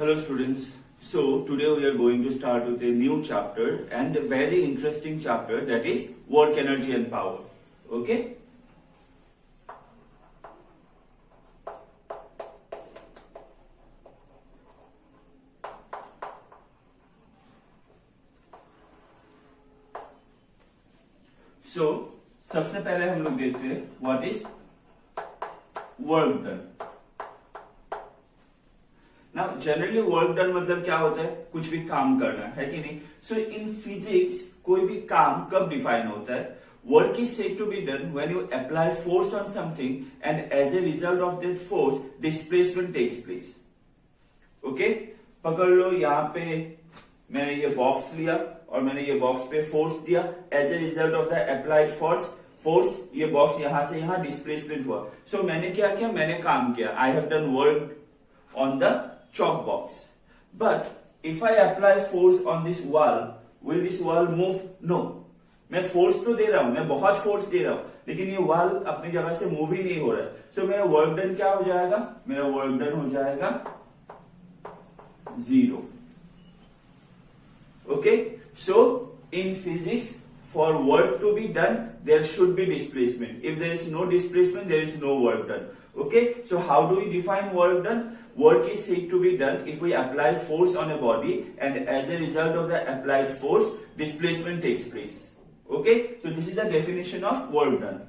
Hello students. So today we are going to start with a new chapter and a very interesting chapter, that is work, energy and power. Okay? So सबसे पहले हम लोग देखते हैं what is work done. Now generally work done मतलब क्या होता है, कुछ भी काम करना है कि नहीं. सो इन फिजिक्स कोई भी काम कब डिफाइन होता है, work is said to be done when you apply force on something and as a result of that force displacement takes place. Okay, पकड़ लो, यहां पे मैंने ये बॉक्स लिया और मैंने ये बॉक्स पे फोर्स दिया. As a result of the applied force ये बॉक्स यहां से यहां डिस्प्लेसमेंट हुआ. सो मैंने क्या किया, मैंने काम किया. I have done work on the chalk box. But if I apply force on this wall, will this wall move? No. मैं फोर्स तो दे रहा हूं, मैं बहुत फोर्स दे रहा हूं, लेकिन ये वॉल अपनी जगह से मूव ही नहीं हो रहा है. सो मेरा वर्क डन क्या हो जाएगा, मेरा वर्क डन हो जाएगा 0. Okay, so in physics for work to be done there should be displacement. If there is no displacement there is no work done. Okay, so how do we define work done? Work is said to be done if we apply force on a body and as a result of the applied force displacement takes place. Okay, so this is the definition of work done.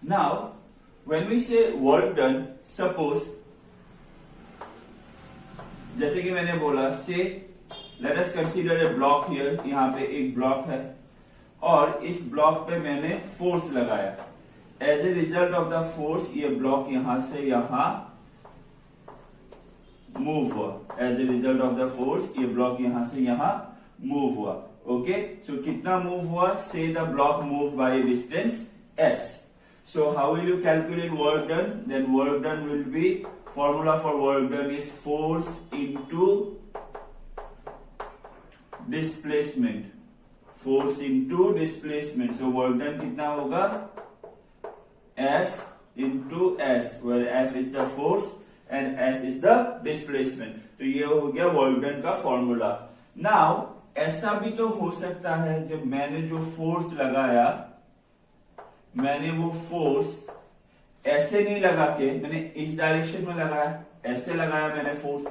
Now, when we say work done, suppose जैसे कि मैंने बोला, say let us consider a block here. यहां पे एक block है और इस ब्लॉक पे मैंने फोर्स लगाया. As a result of the force ये ब्लॉक यहां से यहां मूव हुआ. As a result of the force ये ब्लॉक यहां से यहां मूव हुआ. ओके, सो कितना मूव हुआ, से the block move by distance s. So how will you calculate work done? Then work done will be, formula for work done is force into displacement. Force into displacement. So work done कितना होगा, F into S, where F is the force and S is the displacement. तो ये हो गया work done का formula. Now ऐसा भी तो हो सकता है जब मैंने जो फोर्स लगाया, मैंने वो फोर्स ऐसे नहीं लगा के मैंने इस डायरेक्शन में लगाया, ऐसे लगाया मैंने फोर्स.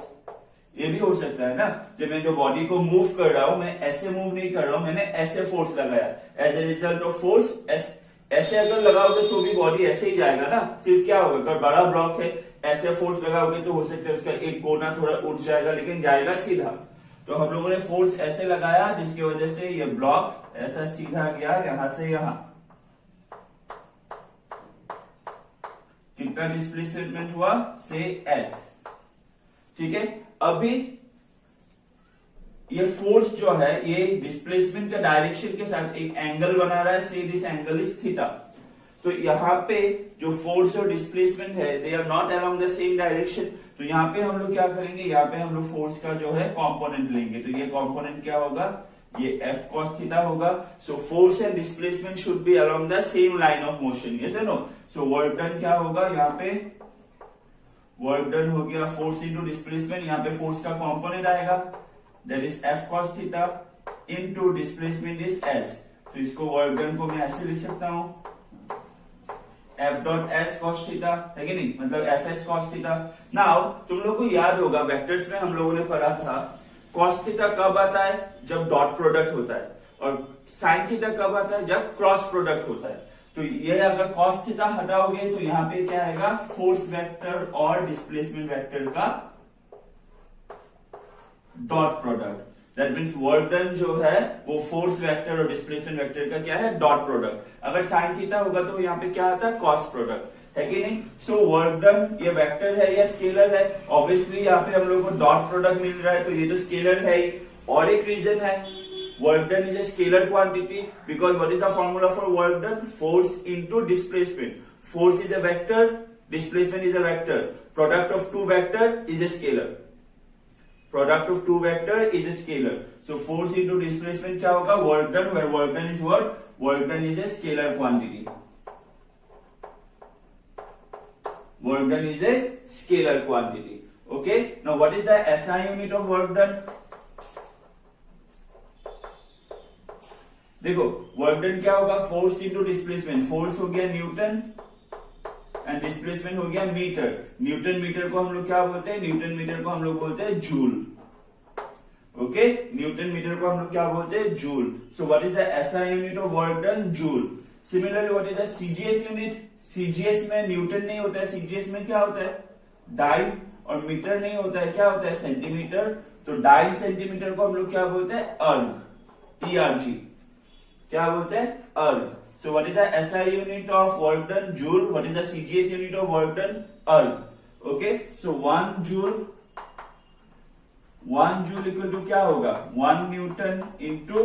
ये भी हो सकता है ना, जब मैं जो बॉडी को मूव कर रहा हूं मैं ऐसे मूव नहीं कर रहा हूं, मैंने ऐसे फोर्स लगाया. As a result of force ऐसे अगर लगाओगे तो भी बॉडी ऐसे ही जाएगा ना. सिर्फ क्या होगा, अगर बड़ा ब्लॉक है ऐसे फोर्स लगाओगे तो हो सकता है उसका एक कोना थोड़ा उठ जाएगा, लेकिन जाएगा सीधा. तो हम लोगों ने फोर्स ऐसे लगाया जिसकी वजह से ये ब्लॉक ऐसा सीधा गया यहां से यहां. कितना डिस्प्लेसमेंट हुआ, से s. ठीक है, अभी ये फोर्स जो है ये डिस्प्लेसमेंट का डायरेक्शन के साथ एक एंगल बना रहा है, से दिस एंगल इज थीटा. तो यहां पे जो फोर्स और डिस्प्लेसमेंट है they are not along the same direction. तो यहां पे हम लोग क्या करेंगे, यहां पे हम लोग फोर्स का जो है कंपोनेंट लेंगे. तो ये कंपोनेंट क्या होगा, ये F cos थीटा होगा. सो force and displacement should be along the same line of motion. Yes और नो. सो वर्क डन क्या होगा, यहाँ पे वर्क डन हो गया फोर्स इंटू डिस्प्लेसमेंट. यहाँ पे फोर्स का कंपोनेंट आएगा, that is F cos theta into displacement is S. तो इसको वर्क डन को मैं ऐसे लिख सकता हूं, F dot S cos theta, है कि नहीं, मतलब Fs cos थीटा. नाउ तुम लोग को याद होगा वेक्टर्स में हम लोगों ने पढ़ा था cos थीटा कब आता है, जब डॉट प्रोडक्ट होता है, और sin थीटा कब आता है, जब क्रॉस प्रोडक्ट होता है. तो ये अगर cos थीटा हटाओगे तो यहाँ पे क्या आएगा, फोर्स वेक्टर और डिस्प्लेसमेंट वेक्टर का dot product. That means work done जो है वो फोर्स वेक्टर और डिस्प्लेसमेंट वेक्टर का क्या है, डॉट प्रोडक्ट. अगर sin थीटा होगा तो यहाँ पे क्या आता है, cos प्रोडक्ट, है कि नहीं. सो वर्क डन ये वेक्टर है या स्केलर है, ऑब्वियसली यहाँ पे हम लोग को डॉट प्रोडक्ट मिल रहा है तो ये तो स्केलर है ही. और एक रीजन है, work done is a scalar quantity because what is the formula for work done, force into displacement. Force is a vector, displacement is a vector. Product of two vector is a scalar. Product of two vector is a scalar. So force into displacement क्या होगा? Work done, where work done is what? Work done is a scalar quantity. Work done is a scalar quantity. Okay. Now, what is the SI unit of work done? देखो work done क्या होगा? Force into displacement. Force हो गया Newton and displacement हो गया metre. Newton metre को हम लोग क्या बोलते हैं? न्यूटन मीटर को हम लोग बोलते हैं जूल. ओके, न्यूटन मीटर को हम लोग क्या बोलते हैं? Joule. So what is the SI unit of work done? Joule. Similarly what is the CGS unit? CGS में न्यूटन नहीं होता है, सीजीएस में क्या होता है? डाइन. और मीटर नहीं होता है, क्या होता है? सेंटीमीटर. तो डाइन सेंटीमीटर को हम लोग क्या बोलते हैं? अर्ग. ईआरजी. क्या बोलते हैं? Erg. So what is the SI unit of work done? Joule. What is the CGS unit of work done? Erg. Okay, so 1 joule equal to क्या होगा? 1 न्यूटन इंटू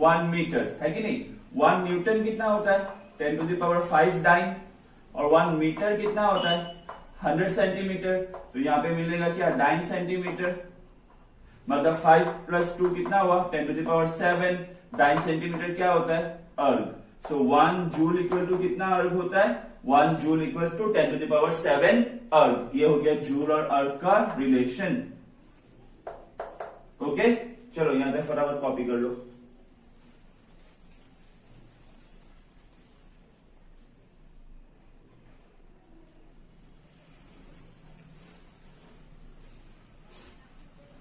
1 मीटर, है कि नहीं? 1 न्यूटन कितना होता है? 10 to the power 5 डाइन. और 1 metre कितना होता है? 100 सेंटीमीटर. तो यहां पे मिलेगा क्या? Dyne centimetre. मतलब 5 + 2 कितना हुआ? 10 to the power 7 dyne centimetre क्या होता है? अर्ग. सो 1 जूल इक्वल टू कितना अर्ग होता है? 1 joule equal to 10 to the power 7 अर्ग. ये हो गया जूल और अर्ग का रिलेशन. ओके, चलो यहां तक फटाफट कॉपी कर लो.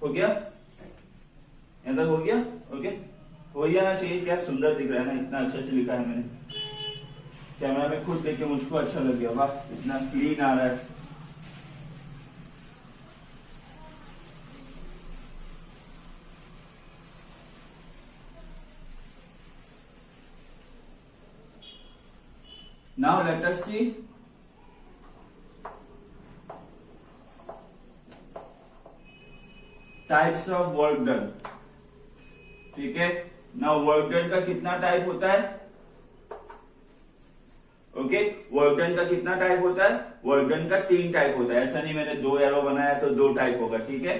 हो गया? यहां तक हो गया? ओके, हो जाना चाहिए. क्या सुंदर दिख रहा है ना, इतना अच्छे से लिखा है मैंने. कैमरा में खुद देख के मुझको अच्छा लग गया. वाह, इतना क्लीन आ रहा है. Now let us see types of work done. ठीक है. Now work done का कितना टाइप होता है? ओके, वर्क डन का कितना टाइप होता है? वर्क डन का 3 टाइप होता है. ऐसा नहीं मैंने 2 एरो बनाया तो 2 टाइप होगा. ठीक है,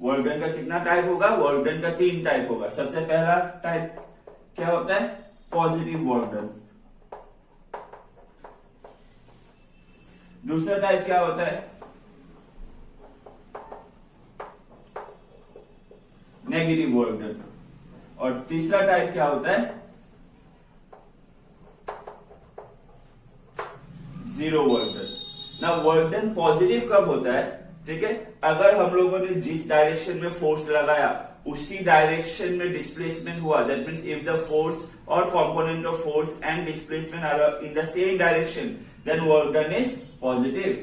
वर्क डन का कितना टाइप होगा? वर्क डन का 3 टाइप होगा. सबसे पहला टाइप क्या होता है? Positive work done. दूसरा टाइप क्या होता है? Negative work done. और तीसरा टाइप क्या होता है? Zero work done. ना वर्क डन पॉजिटिव कब होता है? ठीक है, अगर हम लोगों ने जिस डायरेक्शन में फोर्स लगाया उसी डायरेक्शन में डिस्प्लेसमेंट हुआ. That means if the force और component of force and displacement are in the same direction, then work done is positive.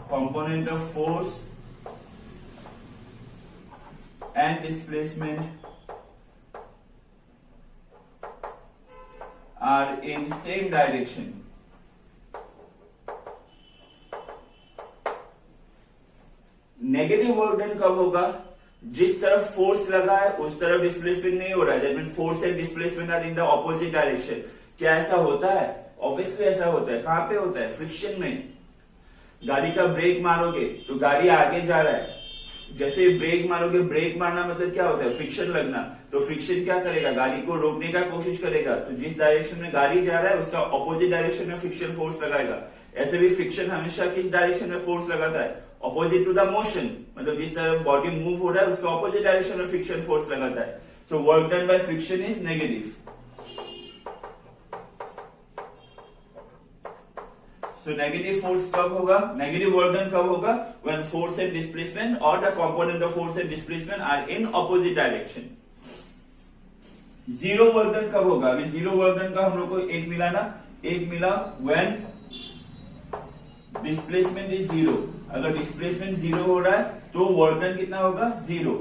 Component of force and displacement are in same direction. Negative work done कब होगा? जिस तरफ force लगा है उस तरफ displacement नहीं हो रहा है. That means force and displacement are in the opposite direction. क्या ऐसा होता है? ऑब्वियसली ऐसा होता है. कहां पे होता है? फ्रिक्शन में. गाड़ी का ब्रेक मारोगे तो गाड़ी आगे जा रहा है. जैसे ब्रेक मारोगे, ब्रेक मारना मतलब क्या होता है? फ्रिक्शन लगना. तो फ्रिक्शन क्या करेगा? गाड़ी को रोकने का कोशिश करेगा. तो जिस डायरेक्शन में गाड़ी जा रहा है उसका ऑपोजिट डायरेक्शन में फ्रिक्शन फोर्स लगाएगा. ऐसे भी फ्रिक्शन हमेशा किस डायरेक्शन में फोर्स लगाता है? Opposite to the motion. मतलब जिस तरह बॉडी मूव हो रहा है उसका ऑपोजिट डायरेक्शन में फ्रिक्शन फोर्स लगाता है. So work done by friction is negative. So negative force कब होगा? Negative work done कब होगा? When force and displacement or the component of force and displacement are in opposite direction. Zero work done कब होगा? अभी zero work done का हम लोग को एक मिला ना, एक मिला when displacement is zero. अगर displacement zero हो रहा है तो work done कितना होगा? Zero.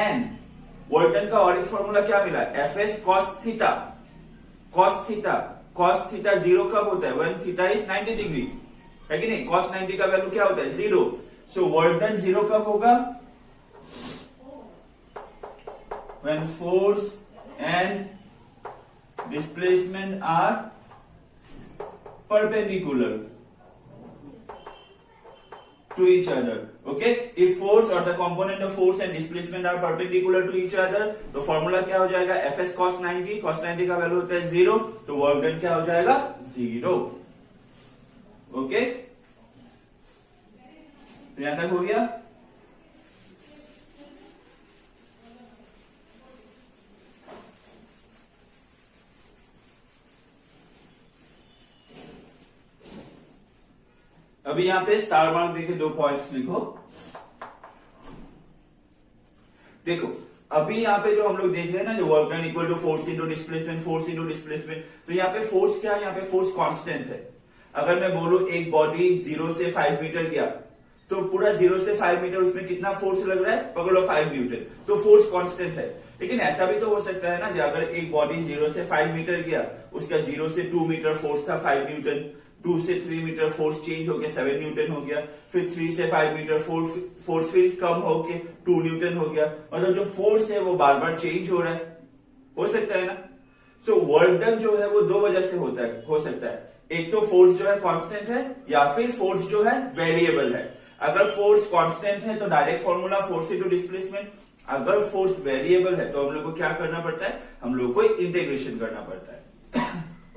And work done का और एक फॉर्मूला क्या मिला? Fs cos theta. Cos theta. cos theta 0 कब होता है? when थीटा इज 90 डिग्री, है कि नहीं? cos 90 का वैल्यू क्या होता है? 0. सो वर्क डन 0 कब होगा? when force and displacement are perpendicular. to each other. Okay, if force or the component of force and displacement are perpendicular to each other, तो फॉर्मूला क्या हो जाएगा, Fs cos 90, cos 90 का वैल्यू होता है 0, तो वर्क डन क्या हो जाएगा 0. ओके, तो यहां तक हो गया. अभी यहां पे स्टार मार्क देके 2 पॉइंट्स लिखो. देखो अभी यहाँ पे जो हम लोग देख रहे हैं ना, जो work done equal to force into displacement, force into displacement, तो यहाँ पे फोर्स क्या है, यहाँ पे फोर्स कांस्टेंट है. अगर मैं बोलूं एक बॉडी 0 से 5 मीटर गया, तो पूरा 0 से 5 मीटर उसमें कितना फोर्स लग रहा है, पकड़ लो 5 न्यूटन, तो फोर्स कांस्टेंट है. लेकिन ऐसा भी तो हो सकता है ना कि अगर एक बॉडी 0 से 5 मीटर गया, उसका 0 से 2 मीटर फोर्स था 5 न्यूटन, 2 से 3 मीटर फोर्स चेंज होके 7 न्यूटन हो गया, फिर 3 से 5 मीटर फोर्स फिर कम होके 2 न्यूटन हो गया. मतलब जो फोर्स है वो बार बार चेंज हो रहा है, हो सकता है ना. सो वर्क डन जो है वो 2 वजह से होता है, हो सकता है. एक तो फोर्स जो है कांस्टेंट है, या फिर फोर्स जो है वेरिएबल है. अगर फोर्स कांस्टेंट है तो direct formula force into displacement. अगर फोर्स वेरिएबल है तो हम लोग को क्या करना पड़ता है, हम लोग को इंटीग्रेशन करना पड़ता है.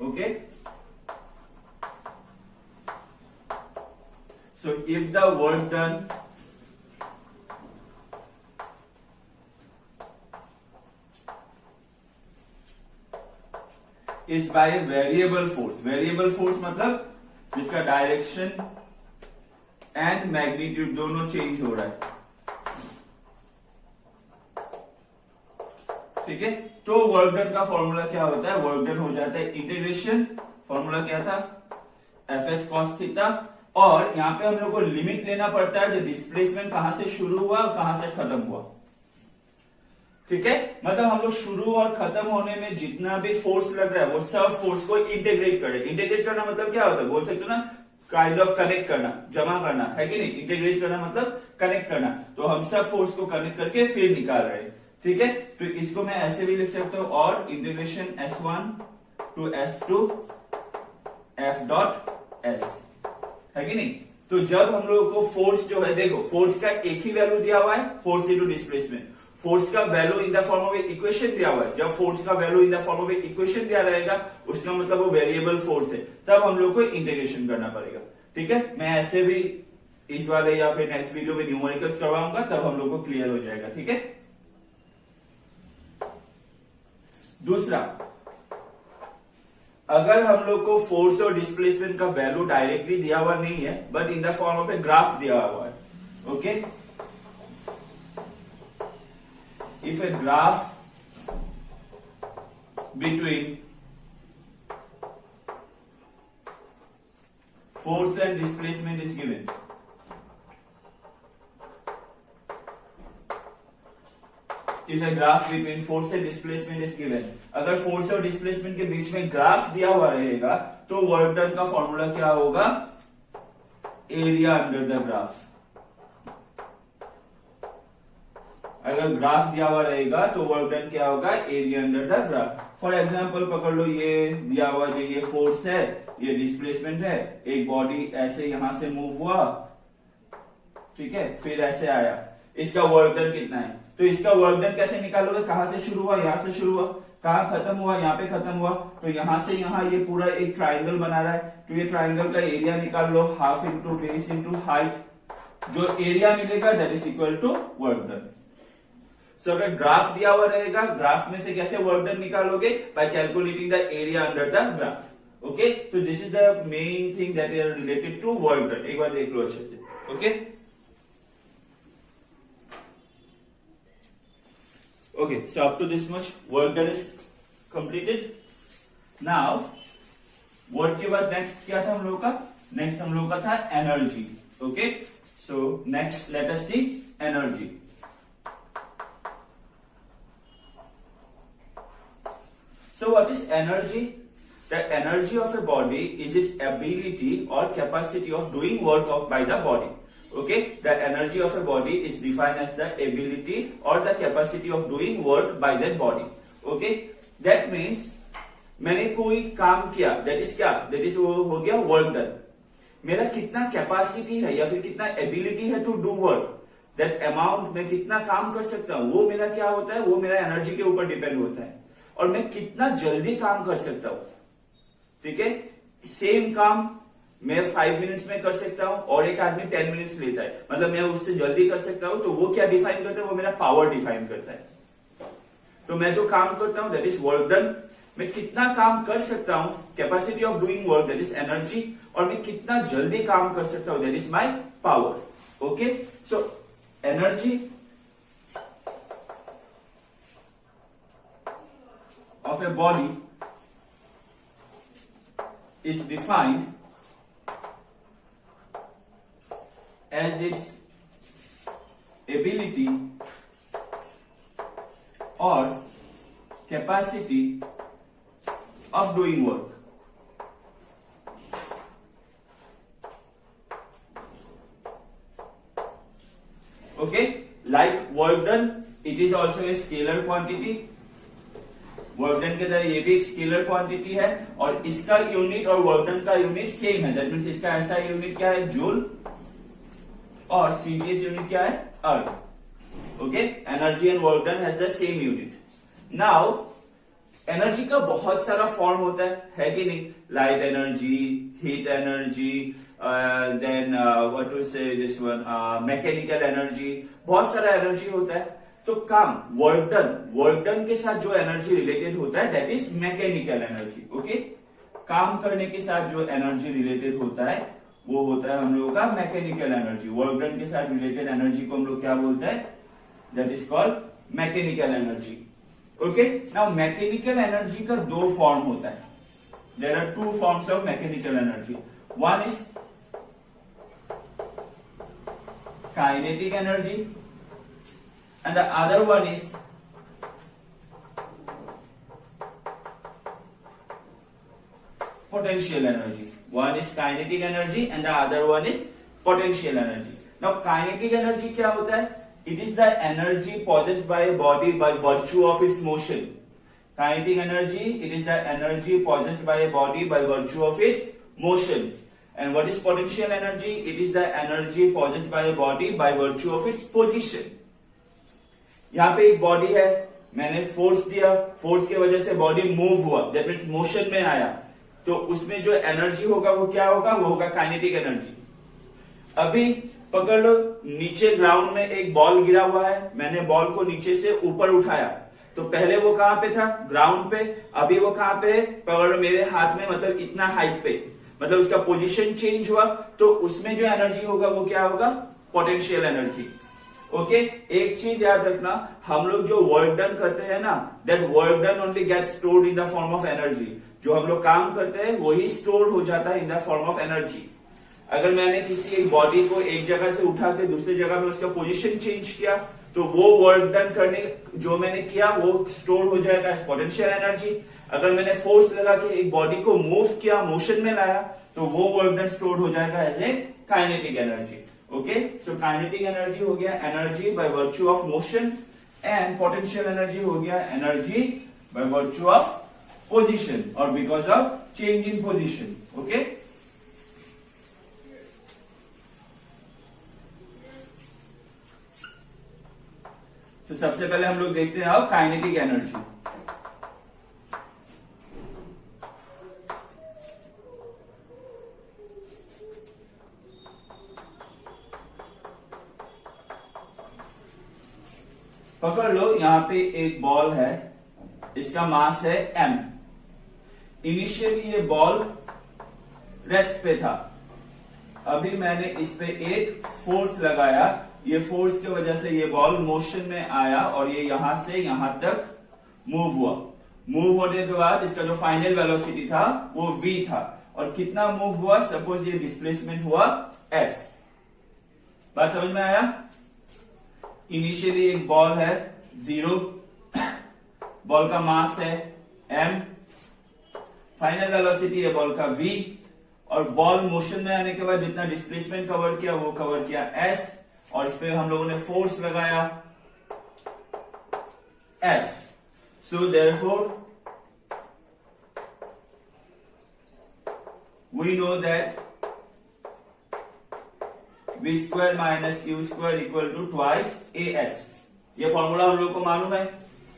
Okay, so if the work done is by a variable force मतलब जिसका डायरेक्शन एंड मैग्नीट्यूड दोनों चेंज हो रहा है. ठीक है, तो वर्क डन का फॉर्मूला क्या होता है, वर्क डन हो जाता है इंटीग्रेशन. फॉर्मूला क्या था, Fs cos थीटा. और यहां पे हम लोग को लिमिट लेना पड़ता है, जो डिस्प्लेसमेंट कहां से शुरू हुआ और कहां से खत्म हुआ. ठीक है, मतलब हम लोग शुरू और खत्म होने में जितना भी फोर्स लग रहा है वो सब फोर्स को इंटीग्रेट करें. इंटीग्रेट करना मतलब क्या होता है, बोल सकते हो ना, काइंड ऑफ कनेक्ट करना, जमा करना, है कि नहीं. इंटीग्रेट करना मतलब कनेक्ट करना. तो हम सब फोर्स को कनेक्ट करके फिर निकाल रहे हैं. ठीक है, तो इसको मैं ऐसे भी लिख सकता हूं, और integration S1 to S2 F dot S, है कि नहीं. तो जब हम लोगों को फोर्स जो है, देखो फोर्स का एक ही वैल्यू दिया हुआ है, फोर्स इनटू डिस्प्लेसमेंट. फोर्स का value in the form of equation दिया हुआ है. जब फोर्स का value in the form of equation दिया रहेगा, उसका मतलब वो वेरिएबल फोर्स है. तब हम लोग को इंटीग्रेशन करना पड़ेगा. ठीक है, मैं ऐसे भी इस वाले या फिर नेक्स्ट वीडियो में न्यूमेरिकल्स करवाऊंगा, तब हम लोग को क्लियर हो जाएगा. ठीक है, दूसरा, अगर हम लोग को फोर्स और डिस्प्लेसमेंट का वैल्यू डायरेक्टली दिया हुआ नहीं है, but in the form of a graph दिया हुआ है. Okay, if a graph between force and displacement is given, if a graph between force and displacement is given, अगर फोर्स और डिस्प्लेसमेंट के बीच में ग्राफ दिया हुआ रहेगा, तो वर्क डन का फॉर्मूला क्या होगा, एरिया अंडर द ग्राफ. अगर ग्राफ दिया हुआ रहेगा तो वर्क डन क्या होगा, area under the graph. For example पकड़ लो, ये दिया हुआ जो ये फोर्स है, ये डिस्प्लेसमेंट है. एक बॉडी ऐसे यहां से मूव हुआ, ठीक है, फिर ऐसे आया, इसका वर्क डन कितना है. तो इसका वर्क डन कैसे निकालोगे, कहां से शुरू हुआ, यहां से शुरू हुआ, कहां खत्म हुआ, यहां पे खत्म हुआ. तो यहां से यहां ये पूरा एक ट्राइंगल बना रहा है, तो ये ट्राइंगल का एरिया निकाल लो, half into base into height. जो एरिया मिलेगा that is equal to work done. So अगर ग्राफ दिया हुआ रहेगा, ग्राफ में से कैसे वर्क डन निकालोगे, by calculating the area under the graph. Okay, so this is the main thing that is related to work done. एक बार देख लो अच्छे से. Okay, okay, so up to this much work done is completed. Now work के बाद next क्या था हम लोगों का, नेक्स्ट हम लोगों का था energy. Okay, so next let us see energy. So what is energy? The energy of a body is its ability or capacity of doing work by the body. Okay, the energy of a body is defined as the ability or the capacity of doing work by that body. Okay, that means मैंने कोई काम किया, that is क्या, that is वो हो गया work done. मेरा कितना कैपेसिटी है या फिर कितना एबिलिटी है to do work, that amount, मैं कितना काम कर सकता हूं, वो मेरा क्या होता है, वो मेरा एनर्जी के ऊपर डिपेंड होता है। और मैं कितना जल्दी काम कर सकता हूं, ठीक है, सेम काम मैं 5 मिनट्स में कर सकता हूं और एक आदमी 10 मिनट्स लेता है, मतलब मैं उससे जल्दी कर सकता हूं, तो वो क्या डिफाइन करता है, वो मेरा पावर डिफाइन करता है। तो मैं जो काम करता हूं दैट इज वर्क डन, मैं कितना काम कर सकता हूं, capacity of doing work that is energy, और मैं कितना जल्दी काम कर सकता हूं that is my power. Okay, so energy of a body is defined as its ability or capacity of doing work. Okay, like work done, it is also a scalar quantity. Work done के तरह ये भी एक scalar quantity है, और इसका unit और work done का यूनिट सेम है, दैट मीन्स इसका ऐसा यूनिट क्या है, जूल, और सीजीएस यूनिट क्या है, अर्थ। Okay, energy and work done has the same unit. Now energy का बहुत सारा फॉर्म होता है कि नहीं, light energy, heat energy, then what to say this one, mechanical energy, बहुत सारा एनर्जी होता है। तो काम वर्क डन के साथ जो एनर्जी रिलेटेड होता है that is mechanical energy. Okay, काम करने के साथ जो एनर्जी रिलेटेड होता है वो होता है हम लोगों का मैकेनिकल एनर्जी। वर्क डन के साथ रिलेटेड एनर्जी को हम लोग क्या बोलते हैं, that is called mechanical energy. Okay, now mechanical energy का दो फॉर्म होता है, there are two forms of mechanical energy, one is kinetic energy and the other one is potential energy. One is kinetic energy and the other one is potential energy. Now kinetic energy क्या होता है, it is the energy possessed by a body by virtue of its motion. Kinetic energy, it is the energy possessed by a body by virtue of its motion. And what is potential energy, it is the energy possessed by a body by virtue of its position. यहां पे एक body है, मैंने force दिया, force की वजह से body move हुआ, दैट मीन्स मोशन में आया, तो उसमें जो एनर्जी होगा वो क्या होगा, वो होगा काइनेटिक एनर्जी। अभी पकड़ लो, नीचे ग्राउंड में एक बॉल गिरा हुआ है, मैंने बॉल को नीचे से ऊपर उठाया, तो पहले वो कहां पे था, ग्राउंड पे, अभी वो कहां पे, पकड़ लो मेरे हाथ में, मतलब इतना हाइट पे, मतलब उसका पोजीशन चेंज हुआ, तो उसमें जो एनर्जी होगा वो क्या होगा, पोटेंशियल एनर्जी। ओके, एक चीज याद रखना, हम लोग जो वर्क डन करते हैं ना, that work done only get stored in the form of energy. जो हम लोग काम करते हैं वही स्टोर हो जाता है इन द फॉर्म ऑफ एनर्जी। अगर मैंने किसी एक बॉडी को एक जगह से उठा के दूसरी जगह में उसका पोजीशन चेंज किया, तो वो वर्क डन करने जो मैंने किया वो स्टोर हो जाएगा एज पोटेंशियल एनर्जी। अगर मैंने फोर्स लगा के एक बॉडी को मूव किया, मोशन में लाया, तो वो वर्क डन स्टोर हो जाएगा as a kinetic energy. Okay, so kinetic energy हो गया energy by virtue of motion, and potential energy हो गया energy by virtue of position और because of change in position. Okay, तो सबसे पहले हम लोग देखते हैं काइनेटिक एनर्जी। पकड़ लो, यहां पे एक बॉल है, इसका मास है m। इनिशियली ये बॉल रेस्ट पे था, अभी मैंने इस पे एक फोर्स लगाया, ये फोर्स की वजह से ये बॉल मोशन में आया और ये यहां से यहां तक मूव हुआ। मूव होने के बाद इसका जो फाइनल वेलोसिटी था वो v था, और कितना मूव हुआ, सपोज ये डिस्प्लेसमेंट हुआ s। बात समझ में आया? इनिशियली एक बॉल है 0, बॉल का मास है m, फाइनल वेलोसिटी है बॉल का v, और बॉल मोशन में आने के बाद जितना डिस्प्लेसमेंट कवर किया वो कवर किया s, और इस पे हम लोगों ने फोर्स लगाया F. So therefore we know that v square minus u square equal to twice a s. ये फॉर्मूला हम लोग को मालूम है।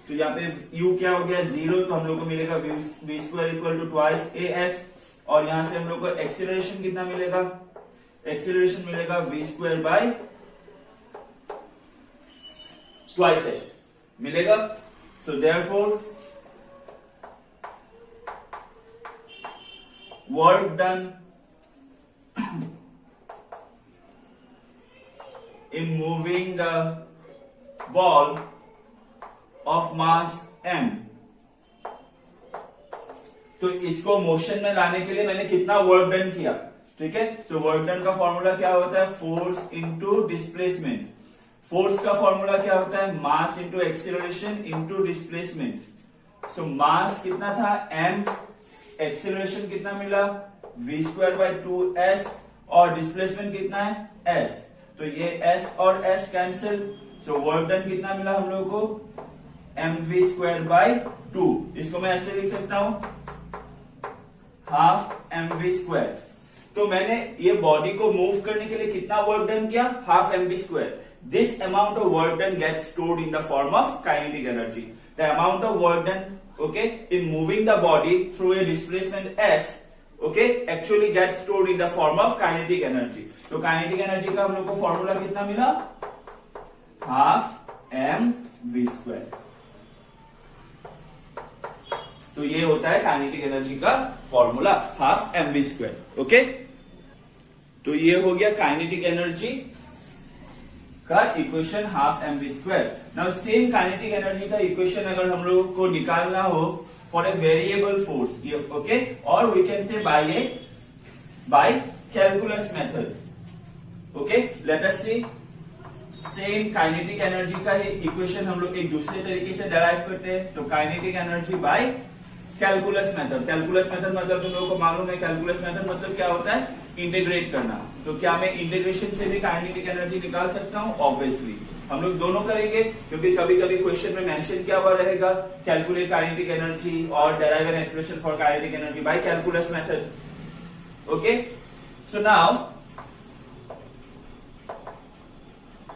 तो यहाँ पे u क्या हो गया 0, तो हम लोग को मिलेगा we square equal to twice a s. और यहां से हम लोग को एक्सीलरेशन कितना मिलेगा, एक्सीलरेशन मिलेगा we square by twice S मिलेगा। So therefore work done in moving the ball of mass m। तो इसको मोशन में लाने के लिए मैंने कितना वर्क डन किया, ठीक है। तो वर्क डन का फॉर्मूला क्या होता है, फोर्स इनटू डिस्प्लेसमेंट। फोर्स का फॉर्मूला क्या होता है, mass into acceleration into displacement. So mass कितना था m, एक्सीलरेशन कितना मिला v स्क्वायर बाय 2s, और डिस्प्लेसमेंट कितना है s। तो ये s और s कैंसिल। सो वर्क डन कितना मिला हम लोग को, mv स्क्वायर बाय 2। इसको मैं ऐसे लिख सकता हूं हाफ mv स्क्वायर। तो मैंने ये बॉडी को मूव करने के लिए कितना वर्क डन किया, half mv square. This amount of work done gets stored in the form of kinetic energy. The amount of work done okay in moving the body through a displacement s okay actually gets stored in the form of kinetic energy। तो kinetic energy का हम लोग को formula कितना मिला, half M we square. तो ये होता है काइनेटिक एनर्जी का formula, half M we square. Okay, तो ये हो गया काइनेटिक एनर्जी का equation, half M we square. Now same kinetic energy का इक्वेशन अगर हम लोग को निकालना हो for a variable force, okay, और we can say by calculus method. Okay, let us see same kinetic energy का ही इक्वेशन हम लोग एक दूसरे तरीके से डेराइव करते हैं। तो kinetic energy by calculus method. Calculus method मतलब तुम लोगों को मालूम है, कैलकुलस मेथड मतलब क्या होता है, इंटीग्रेट करना। तो क्या मैं इंटीग्रेशन से भी काइनेटिक एनर्जी निकाल सकता हूं, ऑब्वियसली हम लोग दोनों करेंगे, क्योंकि कभी कभी क्वेश्चन में मेंशन क्या हुआ रहेगा, कैलकुलेट काइनेटिक एनर्जी और derive an expression for kinetic energy by calculus method. Okay, so now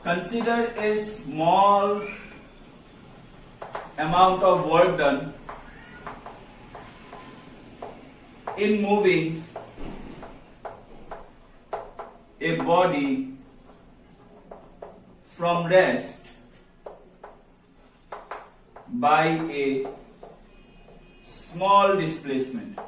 consider a small amount of work done in moving a body from rest by a small displacement।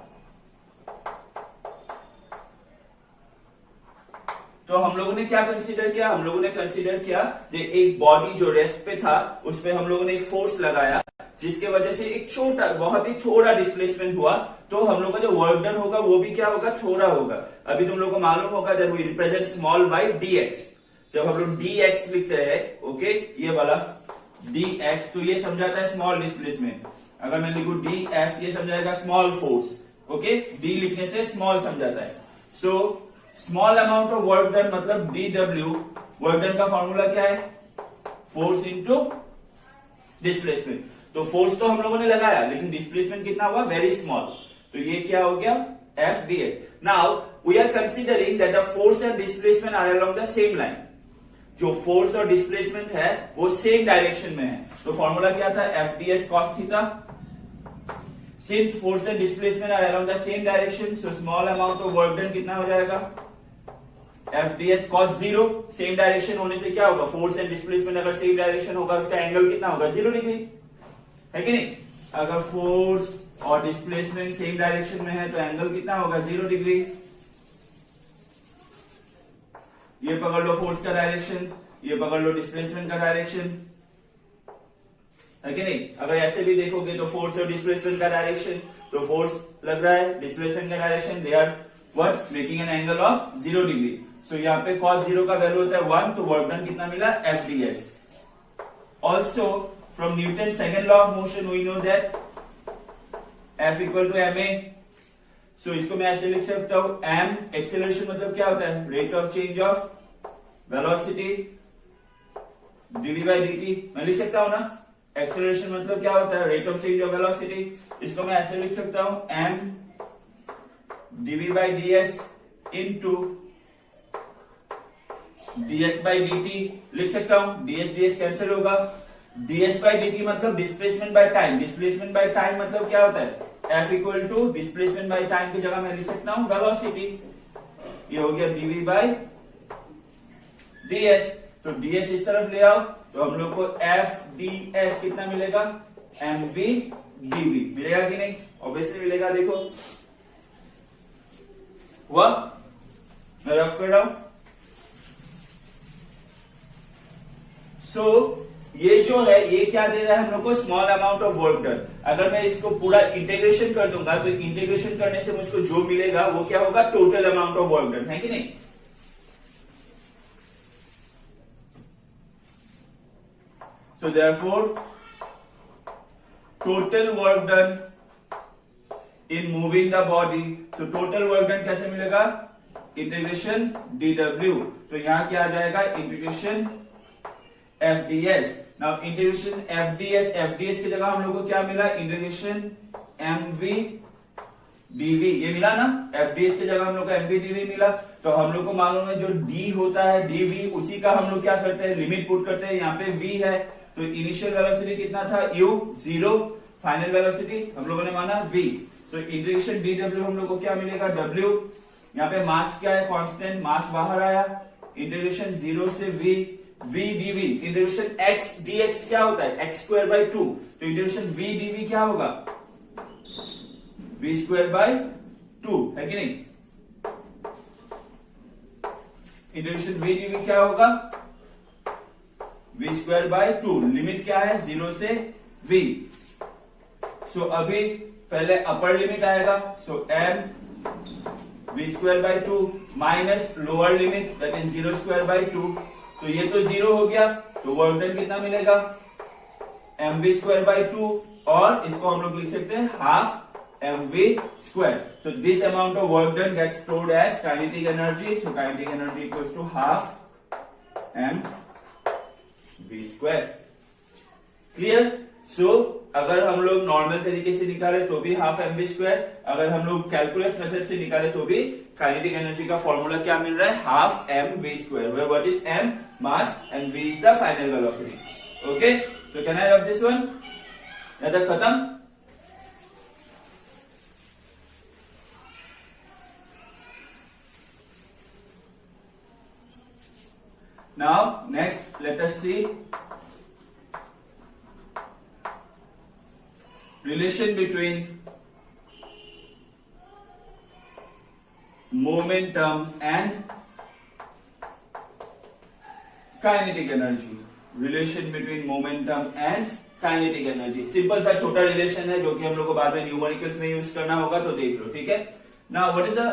तो हम लोगों ने क्या consider किया, हम लोगों ने कंसीडर किया कि एक बॉडी जो रेस्ट पे था उस पे हम लोगों ने एक फोर्स लगाया, जिसके वजह से एक छोटा, बहुत ही थोड़ा डिस्प्लेसमेंट हुआ। तो हम लोग का जो वर्क डन होगा वो भी क्या होगा, थोड़ा होगा। अभी तुम लोग को मालूम होगा जब we represent small by dx, जब हम लोग dx लिखते हैं, ओके, ये वाला dx, तो ये समझाता है स्मॉल डिस्प्लेसमेंट। अगर मैं लिखूं df, ये समझाएगा स्मॉल फोर्स। ओके, d लिखने से स्मॉल समझाता है। सो small amount of work done मतलब dw। वर्क डन का फॉर्मूला क्या है, फोर्स इंटू डिस्प्लेसमेंट। तो फोर्स तो हम लोगों ने लगाया, लेकिन डिस्प्लेसमेंट कितना हुआ, वेरी स्मॉल। तो ये क्या हो गया, F D s. Now we are considering that the force and displacement are along the same line. जो फोर्स और डिस्प्लेसमेंट है वो सेम डायरेक्शन में है। तो फॉर्मूला क्या था, f D S cos theta. Since force and displacement are along the same direction, so small amount of work done कितना हो जाएगा, f D S cos 0। Same direction होने से क्या होगा, फोर्स एंड डिस्प्लेसमेंट अगर सेम डायरेक्शन होगा उसका एंगल कितना होगा, 0 डिग्री, है कि नहीं। अगर फोर्स और डिस्प्लेसमेंट सेम डायरेक्शन में है तो एंगल कितना होगा, 0 डिग्री। ये पकड़ लो फोर्स का डायरेक्शन, ये पकड़ लो डिस्प्लेसमेंट का डायरेक्शन, है कि नहीं। अगर ऐसे भी देखोगे तो फोर्स और डिस्प्लेसमेंट का डायरेक्शन, तो फोर्स लग रहा है, डिस्प्लेसमेंट का direction, they are what, making an angle of 0 degree. So यहाँ पे cos 0 का वैल्यू होता है 1, तो वर्क डन कितना मिला, F D S. Also from Newton's second law of motion we know that F equal to ma। so इसको मैं ऐसे लिख सकता हूं, m एक्सेलरेशन मतलब क्या होता है, rate of change of velocity dv by dt। मैं लिख सकता हूं ना, एक्सेलरेशन मतलब क्या होता है, rate of change of velocity. इसको मैं ऐसे लिख सकता हूं, m dv by ds into ds by dt लिख सकता हूं, ds कैंसिल होगा, ds बाई dt मतलब displacement by time, displacement by time मतलब क्या होता है, f equal to displacement by time की जगह मैं लिख सकता हूं वेलोसिटी, ये हो गया dv बाई ds। तो ds इस तरफ ले आओ तो हम लोग को f ds कितना मिलेगा, mv dv मिलेगा कि नहीं, ऑब्वियसली मिलेगा। देखो हुआ, मैं रफ कर रहा हूं। सो ये जो है ये क्या दे रहा है हम लोग को, small amount of work done. अगर मैं इसको पूरा इंटीग्रेशन कर दूंगा तो इंटीग्रेशन करने से मुझको जो मिलेगा वो क्या होगा, total amount of work done, है कि नहीं। So therefore total work done in moving the body, तो टोटल वर्क डन कैसे मिलेगा, इंटीग्रेशन dw, तो यहां क्या आ जाएगा, integration fds। Now integration fds की जगह हम लोग को क्या मिला, इंटीग्रेशन mv dv, ये मिला ना, fds की जगह हम लोग को mv dv मिला। तो हम लोग को मालूम है जो d होता है dv, उसी का हम लोग क्या करते हैं, लिमिट पुट करते हैं, यहाँ पे v है तो इनिशियल वेलोसिटी कितना था u 0, फाइनल वेलोसिटी हम लोगों ने माना v। तो इंटीग्रेशन dw हम लोग को क्या मिलेगा, w, यहाँ पे मास क्या है, कांस्टेंट, मास बाहर आया, इंटीग्रेशन 0 से v dv, integration x dx क्या होता है, x स्क्वायर बाई 2, तो इंटीग्रेशन v dv क्या होगा, v स्क्वायर बाई 2, है कि नहीं। इंटीग्रेशन v dv क्या होगा, v स्क्वायर बाई 2, लिमिट क्या है 0 से v। सो अभी पहले अपर लिमिट आएगा, सो m v square by 2 minus lower limit that is 0 square by 2, तो ये तो 0 हो गया, तो वर्क डन कितना मिलेगा, mv स्क्वायर बाई 2, और इसको हम लोग लिख सकते हैं half mv square. So this amount of work done gets stored as kinetic energy, so kinetic energy equals to half mv square। Clear. So अगर हम लोग नॉर्मल तरीके से निकाले तो भी हाफ mv स्क्वायर, अगर हम लोग कैलकुलस मेथड से निकाले तो भी काइनेटिक एनर्जी का फॉर्मूला क्या मिल रहा है, half mv square, where what is m mass and v is the final velocity. Okay, तो can I rough this one, यहां तक खत्म। Now next let us see relation between momentum and kinetic energy। relation between momentum and kinetic energy, simple सा छोटा relation है जो कि हम लोग को बाद में न्यूमेरिकल्स में यूज करना होगा, तो देख लो, ठीक है। Now what is the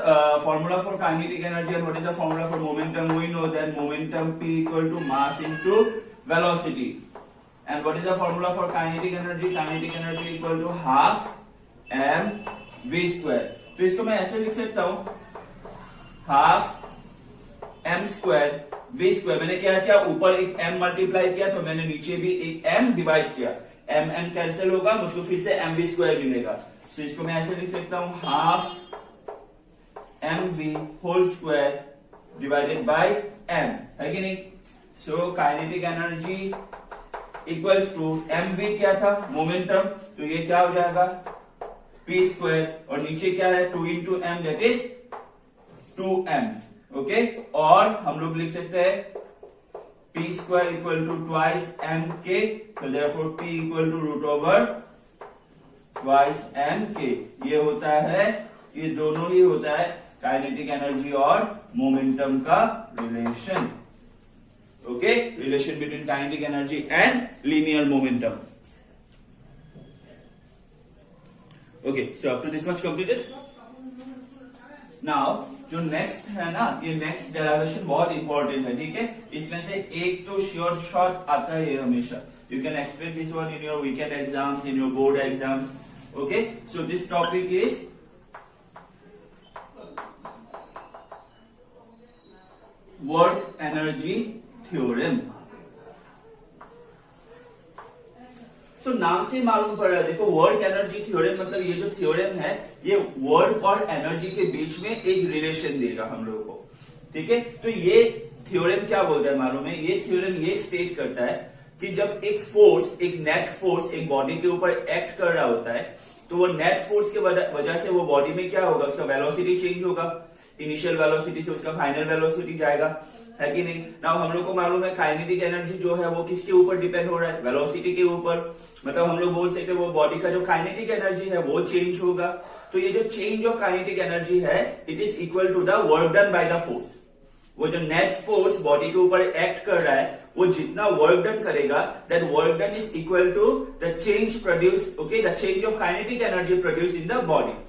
formula for kinetic energy and what is the formula for momentum? We know that momentum P equal to mass into velocity, and what is the formula for kinetic energy? Kinetic energy equal to half m v square। तो इसको मैं ऐसे लिख सकता हूं, half m square v square, मैंने क्या किया, ऊपर एक m मल्टीप्लाई किया तो मैंने नीचे भी एक m डिवाइड किया, m कैंसिल होगा, मुझको फिर से m v स्क्वायर मिलेगा। तो इसको मैं ऐसे लिख सकता हूं, half mv whole square divided by m, है कि नहीं। So kinetic energy equals to mv क्या था, मोमेंटम, तो ये क्या हो जाएगा p स्क्वायर, और नीचे क्या है 2 into m that is 2m। Okay, और हम लोग लिख सकते हैं p square equal to twice m k, तो therefore p equal to root over twice m k। ये होता है, ये दोनों ही होता है काइनेटिक एनर्जी और मोमेंटम का relation. Okay, relation between kinetic energy and linear momentum. Okay, so up to this much completed. Now जो नेक्स्ट है ना, ये नेक्स्ट डेरिवेशन बहुत इंपॉर्टेंट है, ठीक है। इसमें से एक तो श्योर शॉट आता है हमेशा, you can expect this one in your weekend exams, in your board exams. Okay, so this topic is work energy theorem. तो नाम से मालूम पड़ रहा है, देखो वर्क एनर्जी थ्योरम मतलब ये जो थ्योरम है ये वर्क और एनर्जी के बीच में एक रिलेशन देगा हम लोग को, ठीक है। तो ये थ्योरम क्या बोलता है मालूम है, ये थ्योरम ये स्टेट करता है कि जब एक फोर्स, एक नेट फोर्स एक बॉडी के ऊपर एक्ट कर रहा होता है, तो वो नेट फोर्स के वजह से वो बॉडी में क्या होगा, उसका वेलोसिटी चेंज होगा, इनिशियल वेलोसिटी से उसका फाइनल वेलोसिटी जाएगा, है कि नहीं। नाउ हम लोग को मालूम है काइनेटिक एनर्जी जो है वो किसके ऊपर डिपेंड हो रहा है, वेलोसिटी के ऊपर। मतलब हम लोग बोल सकते हैं वो बॉडी का जो काइनेटिक एनर्जी है वो चेंज होगा। तो ये जो चेंज ऑफ काइनेटिक एनर्जी है, it is equal to the work done by the force. वो जो नेट फोर्स बॉडी के ऊपर एक्ट कर रहा है, वो जितना वर्क डन करेगा, that work done is equal to the change produce, okay, the change of kinetic energy produce in the body.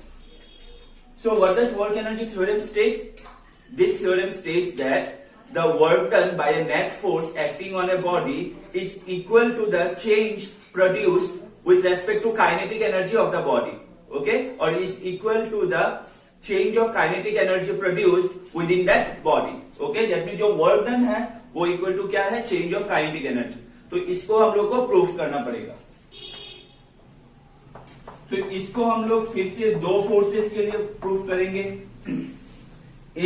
So what does work energy theorem state? This theorem states that the work done by a net force acting on a body is equal to the change produced with respect to kinetic energy of the body, okay, or is equal to the change of kinetic energy produced within that body, okay। that means जो work done है वो equal to क्या है, change of kinetic energy। तो इसको हम लोग को प्रूफ करना पड़ेगा। तो इसको हम लोग फिर से दो फोर्सेस के लिए प्रूफ करेंगे।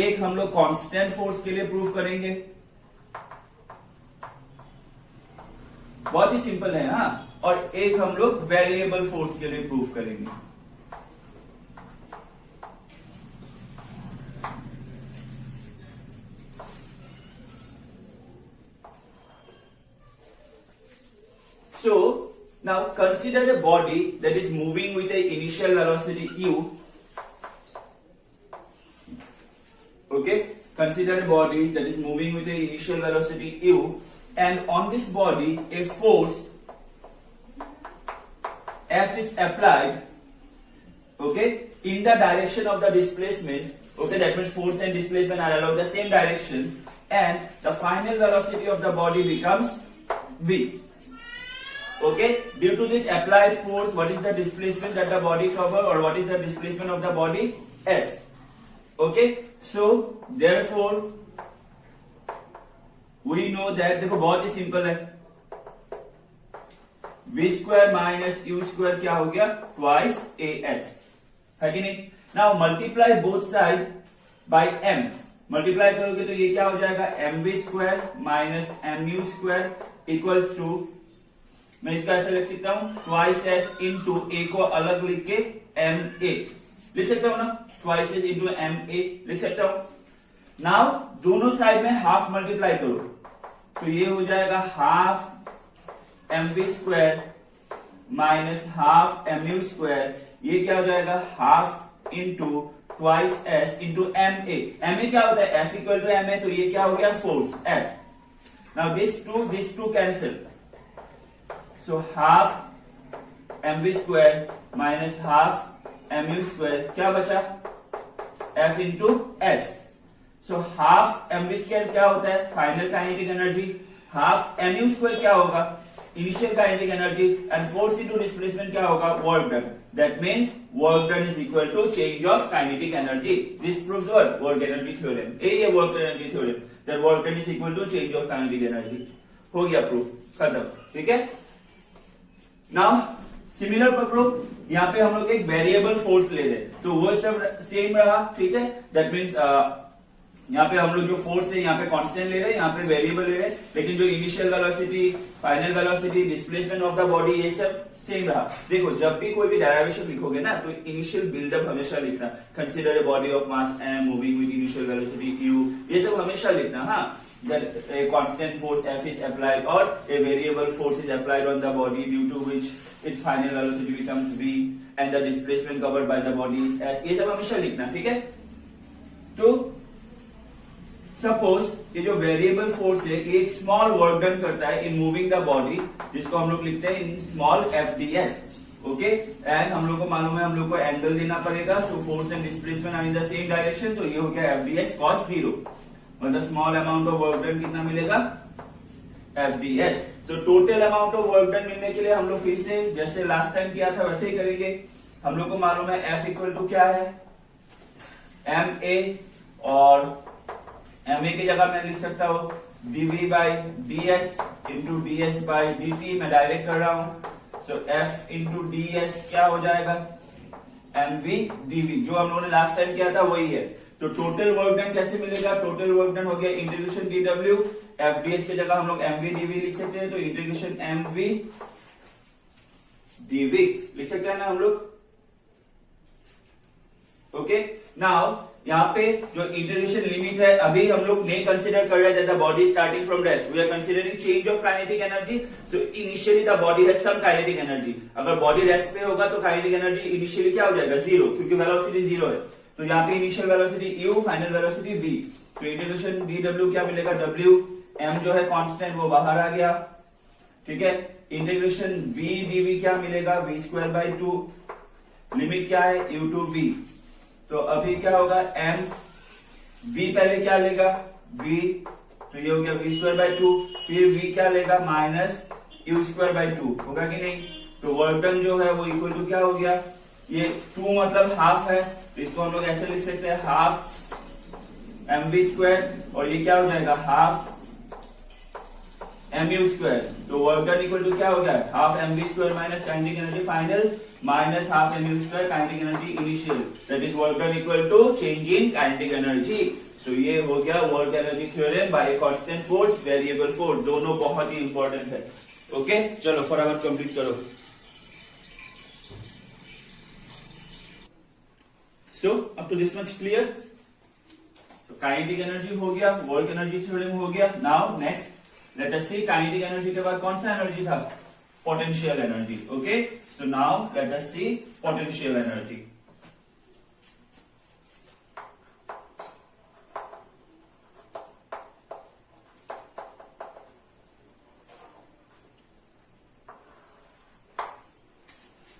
एक हम लोग कांस्टेंट फोर्स के लिए प्रूफ करेंगे, बहुत ही सिंपल है हाँ, और एक हम लोग वेरिएबल फोर्स के लिए प्रूफ करेंगे। So now consider a body that is moving with a initial velocity u, okay, consider a body that is moving with a initial velocity u, and on this body a force F is applied, okay, in the direction of the displacement, okay, that means force and displacement are along the same direction, and the final velocity of the body becomes v. Okay, due to this applied force, what is the displacement that the body cover, or what is the displacement of the body? S. Okay, so therefore we know that, देखो बहुत ही simple है, v square minus u square क्या हो गया, twice as, है कि नहीं। Now multiply both side by m, multiply करोगे तो ये क्या हो जाएगा, mv square minus mu square equals to, मैं इसका ऐसा लिख सकता हूं, ट्वाइस एस इंटू ए को अलग लिख के एम ए लिख सकता हूं ना, twice s into m a लिख सकता हूं। नाउ दोनों साइड में हाफ मल्टीप्लाई करो तो ये हो जाएगा half M we square minus half m u square, ये क्या हो जाएगा, half into twice s into m a. M a क्या होता है, f equal to m a, तो ये क्या हो गया, force f. Now this two cancel, so half mv square minus half mu square क्या बचा, f into s। so half mv square क्या होता है, final kinetic energy, half mu square क्या होगा, initial kinetic energy, and force into displacement क्या होगा, work done. That means work done is equal to change of kinetic energy. This proves what, work energy theorem. यही है work energy theorem, that work done is equal to change of kinetic energy. हो गया proof, खत्म, ठीक है। Now similar पकड़ो, यहाँ पे हम लोग एक वेरिएबल फोर्स ले रहे हैं, तो वो सब सेम रहा, ठीक है। दैट मीन्स यहाँ पे हम लोग जो फोर्स है यहाँ पे कांस्टेंट ले रहे हैं, यहाँ पे वेरिएबल ले रहे हैं, लेकिन जो initial velocity, final velocity, displacement of the body, ये सब सेम रहा। देखो जब भी कोई भी डेरिवेशन लिखोगे ना, तो इनिशियल बिल्डअप हमेशा लिखना, consider a body of mass am moving with initial velocity you, ये सब हमेशा लिखना। हाँ, that a constant force F is applied or a variable force is applied on the body due to which its final velocity becomes v and the displacement covered by the body is s, ये सब हमेशा लिखना, ठीक है। तो suppose ये जो variable force है ये एक स्मॉल वर्क डन करता है इन मूविंग द बॉडी, जिसको हम लोग लिखते हैं in small F D S, okay. And हम लोग को मालूम है हम लोग को एंगल देना पड़ेगा, so force and displacement are in the same direction, तो ये हो गया F D S cos zero, मतलब small amount of work done कितना मिलेगा, F D S. So total amount of work done मिलने के लिए हम लोग फिर से जैसे लास्ट टाइम किया था वैसे ही करेंगे। हम लोग को मालूम है एफ इक्वल टू क्या है, एम ए, और एम ए की जगह मैं लिख सकता हूं dv by d s into d s by d t, मैं डायरेक्ट कर रहा हूं। So f into d s क्या हो जाएगा, एम वी डी वी, जो हम लोगों ने लास्ट टाइम किया था वही है। तो टोटल वर्क डन कैसे मिलेगा, टोटल वर्क डन हो गया इंटीग्रेशन dw, fds की जगह हम लोग mv dv लिख सकते हैं, तो इंटीग्रेशन mv dv लिख सकते हैं ना हम लोग। ओके, नाउ यहाँ पे जो इंटीग्रेशन लिमिट है अभी हम लोग नहीं कंसीडर कर रहे थे, body starting from rest, we are considering change of kinetic energy. So initially the body has some kinetic energy, अगर बॉडी रेस्ट पे होगा तो काइनेटिक एनर्जी इनिशियली क्या हो जाएगा, जीरो, क्योंकि वेलोसिटी जीरो है। तो यहाँ पे initial velocity u, final velocity v, तो इंटीग्रेशन dw क्या मिलेगा, w, m जो है कांस्टेंट वो बाहर आ गया, ठीक है। इंटीग्रेशन v dv क्या मिलेगा, v²/2, लिमिट क्या है u टू v, तो अभी क्या होगा m v पहले क्या लेगा v, तो ये हो गया v²/2, फिर v क्या लेगा माइनस u²/2, होगा कि नहीं। तो वर्क डन जो है वो इक्वल टू क्या हो गया, ये 2 मतलब हाफ है, तो इसको हम लोग ऐसे लिख सकते हैं हाफ mv², और ये क्या हो जाएगा हाफ mu²। तो वर्क डन इक्वल टू क्या हो गया, half mv² minus kinetic energy final minus half mu² kinetic energy initial, that is work done equal to change in kinetic energy. तो ये हो गया work energy theorem by constant force, variable force, दोनों बहुत ही important है। Okay, चलो फटाफट complete करो। So up to this much clear, तो काइनेटिक एनर्जी हो गया, वर्क एनर्जी थ्योरम हो गया। Now next let us see kinetic energy के बाद कौन सा एनर्जी था, potential energy. Okay, so now let us see potential energy.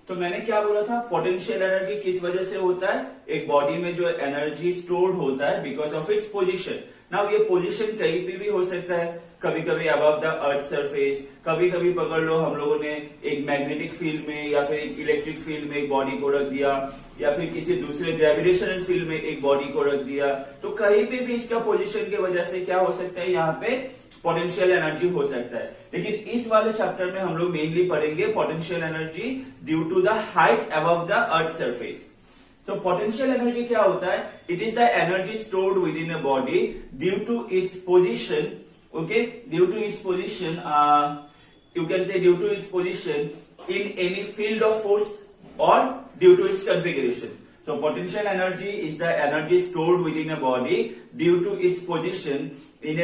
तो मैंने क्या बोला था, पोटेंशियल एनर्जी किस वजह से होता है, एक बॉडी में जो एनर्जी स्टोर्ड होता है because of its position. Now ये पोजीशन कहीं पे भी हो सकता है, कभी कभी अबव द अर्थ सरफेस, कभी कभी पकड़ लो हम लोगों ने एक मैग्नेटिक फील्ड में या फिर एक इलेक्ट्रिक फील्ड में एक बॉडी को रख दिया, या फिर किसी दूसरे ग्रेविटेशनल फील्ड में एक बॉडी को रख दिया, तो कहीं पे भी इसका पोजीशन की वजह से क्या हो सकता है, यहाँ पे पोटेंशियल एनर्जी हो सकता है। लेकिन इस वाले चैप्टर में हम लोग मेनली पढ़ेंगे potential energy due to the height above the earth surface. तो पोटेंशियल एनर्जी क्या होता है, it is the energy stored within a body due to its position. Okay, due to its position, you can say due to its position in any field of force और due to its configuration. So potential energy is the energy stored within a body due to its position in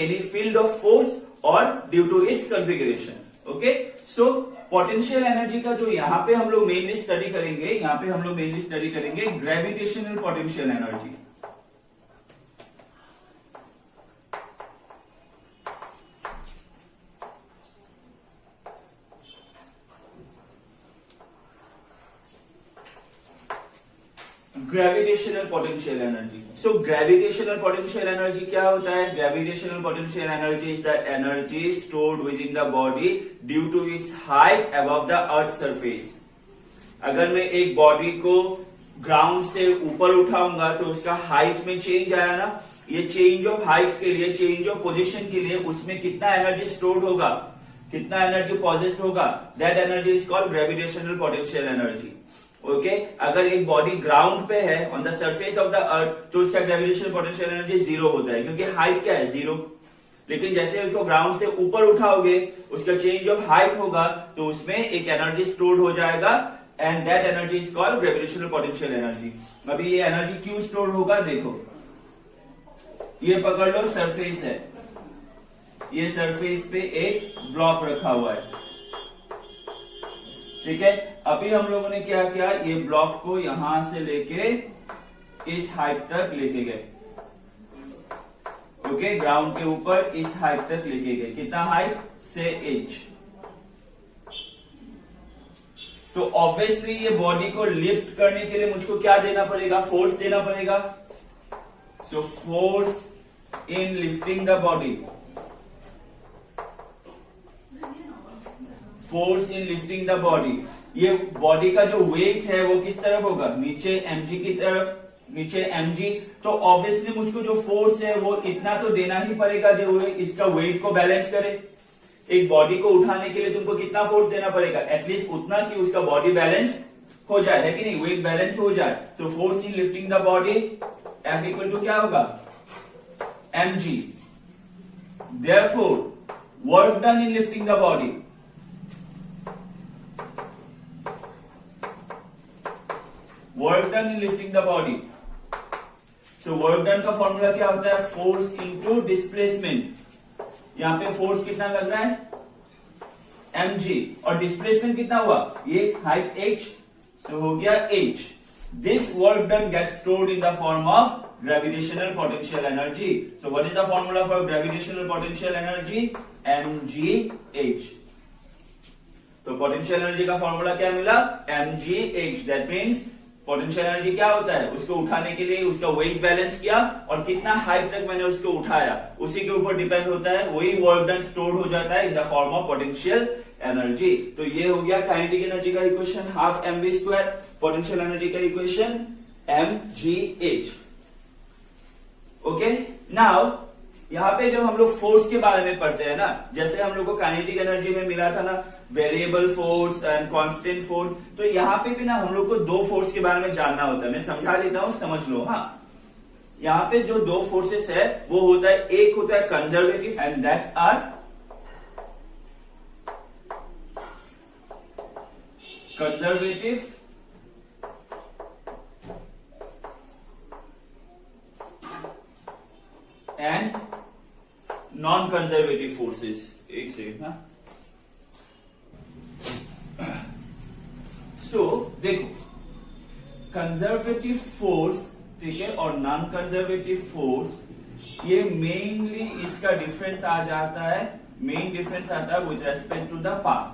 any field of force or due to its configuration. Okay? So potential energy का जो यहाँ पे हम लोग mainly study करेंगे, यहाँ पे हम लोग मेनली स्टडी करेंगे gravitational potential energy. Gravitational potential energy. So gravitational potential energy क्या होता है, gravitational potential energy is the energy stored within the body due to its height above the earth surface. अगर मैं एक body को ground से ऊपर उठाऊंगा तो उसका हाइट में चेंज आया ना, ये चेंज ऑफ हाइट के लिए, चेंज ऑफ पोजीशन के लिए उसमें कितना एनर्जी स्टोर्ड होगा, कितना एनर्जी पॉजेस्ड होगा, that energy is called gravitational potential energy. Okay, अगर एक बॉडी ग्राउंड पे है on the surface of the earth तो उसका ग्रेविटेशनल पोटेंशियल एनर्जी जीरो होता है, क्योंकि हाइट क्या है, जीरो। लेकिन जैसे उसको ग्राउंड से ऊपर उठाओगे, उसका चेंज ऑफ हाइट होगा तो उसमें एक एनर्जी स्टोर्ड हो जाएगा, and that energy is called gravitational potential energy. अभी ये एनर्जी क्यों स्टोर होगा, देखो ये पकड़ लो सरफेस है, ये सरफेस पे एक ब्लॉक रखा हुआ है, ठीक है। अभी हम लोगों ने क्या किया, ये ब्लॉक को यहां से लेके इस हाइट तक लेके गए। ओके, ग्राउंड के ऊपर इस हाइट तक लेके गए, कितना हाइट से इंच। तो ऑब्वियसली ये बॉडी को लिफ्ट करने के लिए मुझको क्या देना पड़ेगा, फोर्स देना पड़ेगा। So force in lifting the body, force in lifting the body, ये बॉडी का जो वेट है वो किस तरफ होगा, नीचे mg की तरफ, नीचे mg। तो ऑब्वियसली मुझको जो फोर्स है वो इतना तो देना ही पड़ेगा जो इसका वेट को बैलेंस करे। एक बॉडी को उठाने के लिए तुमको कितना फोर्स देना पड़ेगा, एटलीस्ट उतना कि उसका बॉडी बैलेंस हो जाए, है कि नहीं, वेट बैलेंस हो जाए। तो force in lifting the body F equal to क्या होगा, mg. Therefore, work done in lifting the body, work done in lifting the body. So work done का फॉर्मूला क्या होता है, फोर्स इंटू डिस्प्लेसमेंट. यहां पे फोर्स कितना लग रहा है, mg, और डिस्प्लेसमेंट कितना हुआ, ये हाइट h, so हो गया h. This work done gets stored in the form of gravitational potential energy. So what is the formula for gravitational potential energy, mgh. तो पोटेंशियल एनर्जी का फॉर्मूला क्या मिला, mgh. That means potential energy क्या होता है, उसको उठाने के लिए उसका वेट बैलेंस किया और कितना हाइट तक मैंने उसको उठाया, उसी के ऊपर डिपेंड होता है, वही वर्क डन स्टोर हो जाता है इन the form of potential energy. तो ये हो गया काइनेटिक एनर्जी का equation, half mv². Potential energy का इक्वेशन mgh. ओके, नाउ यहां पे जब हम लोग फोर्स के बारे में पढ़ते हैं ना, जैसे हम लोग को काइनेटिक एनर्जी में मिला था ना, variable force and constant force, तो यहाँ पे भी ना हम लोग को दो फोर्स के बारे में जानना होता है. मैं समझा देता हूं, समझ लो. हाँ, यहाँ पे जो दो फोर्सेस है वो होता है, एक होता है conservative and that are conservative and non conservative forces. एक सेकंड ना. सो देखो, कंजर्वेटिव फोर्स, ठीक है, और नॉन कंजर्वेटिव फोर्स, ये मेनली इसका डिफरेंस आ जाता है, मेन डिफरेंस आता है with respect to the path.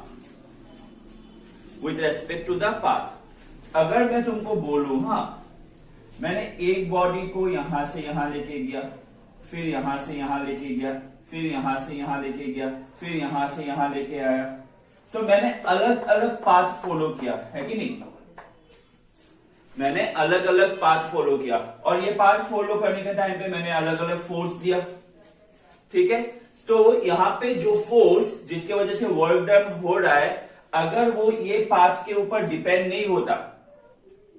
With respect to the path. अगर मैं तुमको बोलूं, हाँ, मैंने एक बॉडी को यहां से यहां लेके गया, फिर यहां से यहां लेके गया, फिर यहां से यहां लेके गया, फिर यहां से यहां लेके आया, तो मैंने अलग अलग पाथ फॉलो किया, है कि नहीं. मैंने अलग अलग पाथ फॉलो किया और ये पाथ फॉलो करने के टाइम पे मैंने अलग अलग फोर्स दिया. ठीक है, तो यहां पे जो फोर्स जिसके वजह से वर्क डन हो रहा है, अगर वो ये पाथ के ऊपर डिपेंड नहीं होता,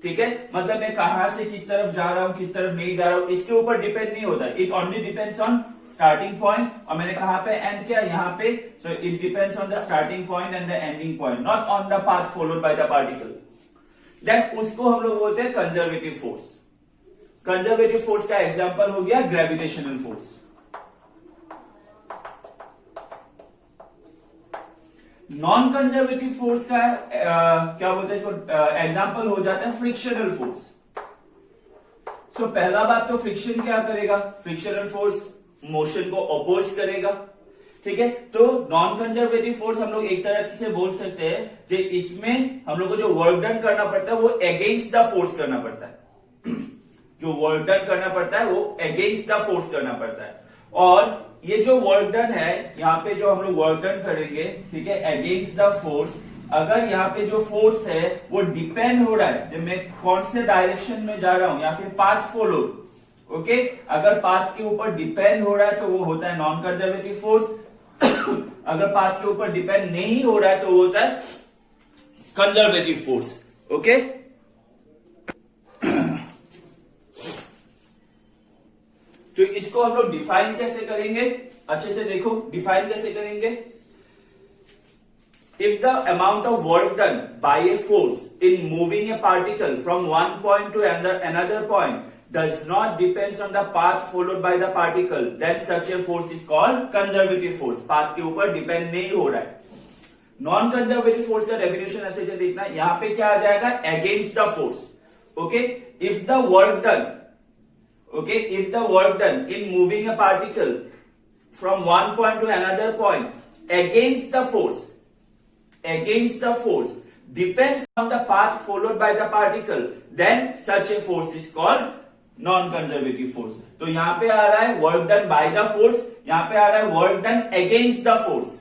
ठीक है, मतलब मैं कहां से किस तरफ जा रहा हूं, किस तरफ नहीं जा रहा हूं, इसके ऊपर डिपेंड नहीं होता. It only depends on starting point, और मैंने कहां पे एंड किया, यहां पे. So it depends on the starting point and the ending point, not on the path followed by the particle. That उसको हम लोग बोलते हैं कंजर्वेटिव फोर्स. कंजर्वेटिव फोर्स का एग्जांपल हो गया gravitational force. Non conservative force का क्या बोलते हैं इसको, एग्जांपल हो जाता है फ्रिक्शनल फोर्स. सो पहला बात तो फ्रिक्शन क्या करेगा, फ्रिक्शनल फोर्स मोशन को अपोज करेगा. ठीक है, तो नॉन कंजर्वेटिव फोर्स हम लोग एक तरह से बोल सकते हैं कि इसमें हम लोग को जो वर्क डन करना पड़ता है वो अगेंस्ट द फोर्स करना पड़ता है. जो वर्क डन करना पड़ता है वो अगेंस्ट द फोर्स करना पड़ता है. और ये जो वर्क डन है, यहाँ पे जो हम लोग वर्क डन करेंगे, ठीक है, अगेंस्ट द फोर्स, अगर यहाँ पे जो फोर्स है वो डिपेंड हो रहा है जब मैं कौन से डायरेक्शन में जा रहा हूं या फिर पाथ फॉलो. ओके, अगर पाथ के ऊपर डिपेंड हो रहा है तो वो होता है नॉन कंजर्वेटिव फोर्स. अगर पाथ के ऊपर डिपेंड नहीं हो रहा है तो वो होता है कंजर्वेटिव फोर्स. ओके, तो इसको हम लोग डिफाइन कैसे करेंगे, अच्छे से देखो, डिफाइन कैसे करेंगे. If the amount of work done by a force in moving a particle from one point to another point does not depend on the path followed by the particle, then such a force is called conservative force. Path के ऊपर depend नहीं हो रहा है. Non conservative force का definition ऐसे से देखना, यहां पे क्या आ जाएगा, against the force. Okay, if the work done, okay, if the work done in moving a particle from one point to another point against the force depends on the path followed by the particle, then such a force is called non-conservative force. तो यहां पे आ रहा है work done by the force, यहां पे आ रहा है work done against the force.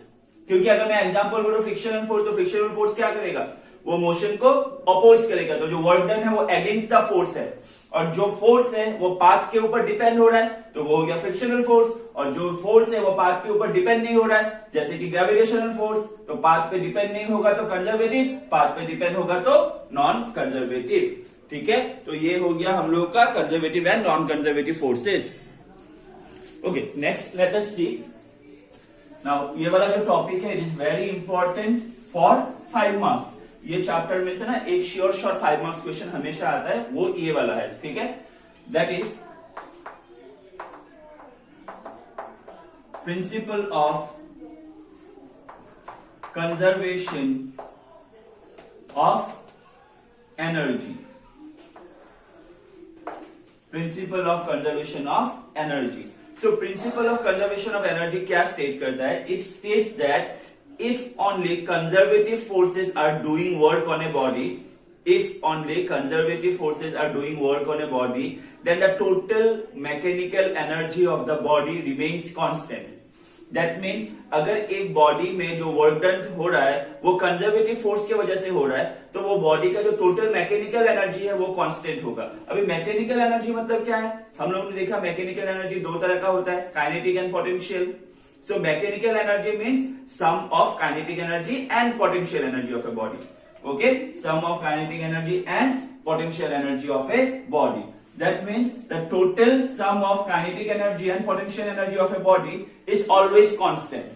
क्योंकि अगर मैं एग्जांपल बोलूं फ्रिक्शनल फोर्स, तो फ्रिक्शनल फोर्स क्या करेगा, वो मोशन को अपोज करेगा. तो जो वर्क डन है वो अगेंस्ट द फोर्स है, और जो फोर्स है वो पाथ के ऊपर डिपेंड हो रहा है तो वो हो गया फ्रिक्शनल फोर्स. और जो फोर्स है वो पाथ के ऊपर डिपेंड नहीं हो रहा है, जैसे कि ग्रेविटेशनल फोर्स, तो पाथ पे डिपेंड नहीं होगा तो कंजर्वेटिव, पाथ पे डिपेंड होगा तो नॉन कंजर्वेटिव. ठीक है, तो ये हो गया हम लोग का conservative and non conservative forces. Okay, next let us see now, ये वाला जो टॉपिक है it is very important for 5 marks. ये चैप्टर में से ना एक श्योर शॉर्ट 5 मार्क्स क्वेश्चन हमेशा आता है, वो ये वाला है, ठीक है। That is principle of conservation of energy. Principle of conservation of energy. So principle of conservation of energy क्या स्टेट करता है? It states that if only conservative forces are doing work on a body, if only conservative forces are doing work on a body, then the total mechanical energy of the body remains constant. That means अगर एक body में जो work done हो रहा है वो conservative force की वजह से हो रहा है, तो वो बॉडी का जो टोटल मैकेनिकल एनर्जी है वो कांस्टेंट होगा। अभी मैकेनिकल एनर्जी मतलब क्या है? हम लोगों ने देखा मैकेनिकल एनर्जी दो तरह का होता है, kinetic and potential. So mechanical energy means sum of kinetic energy and potential energy of a body. Okay, sum of kinetic energy and potential energy of a body. That means the total sum of kinetic energy and potential energy of a body is always constant.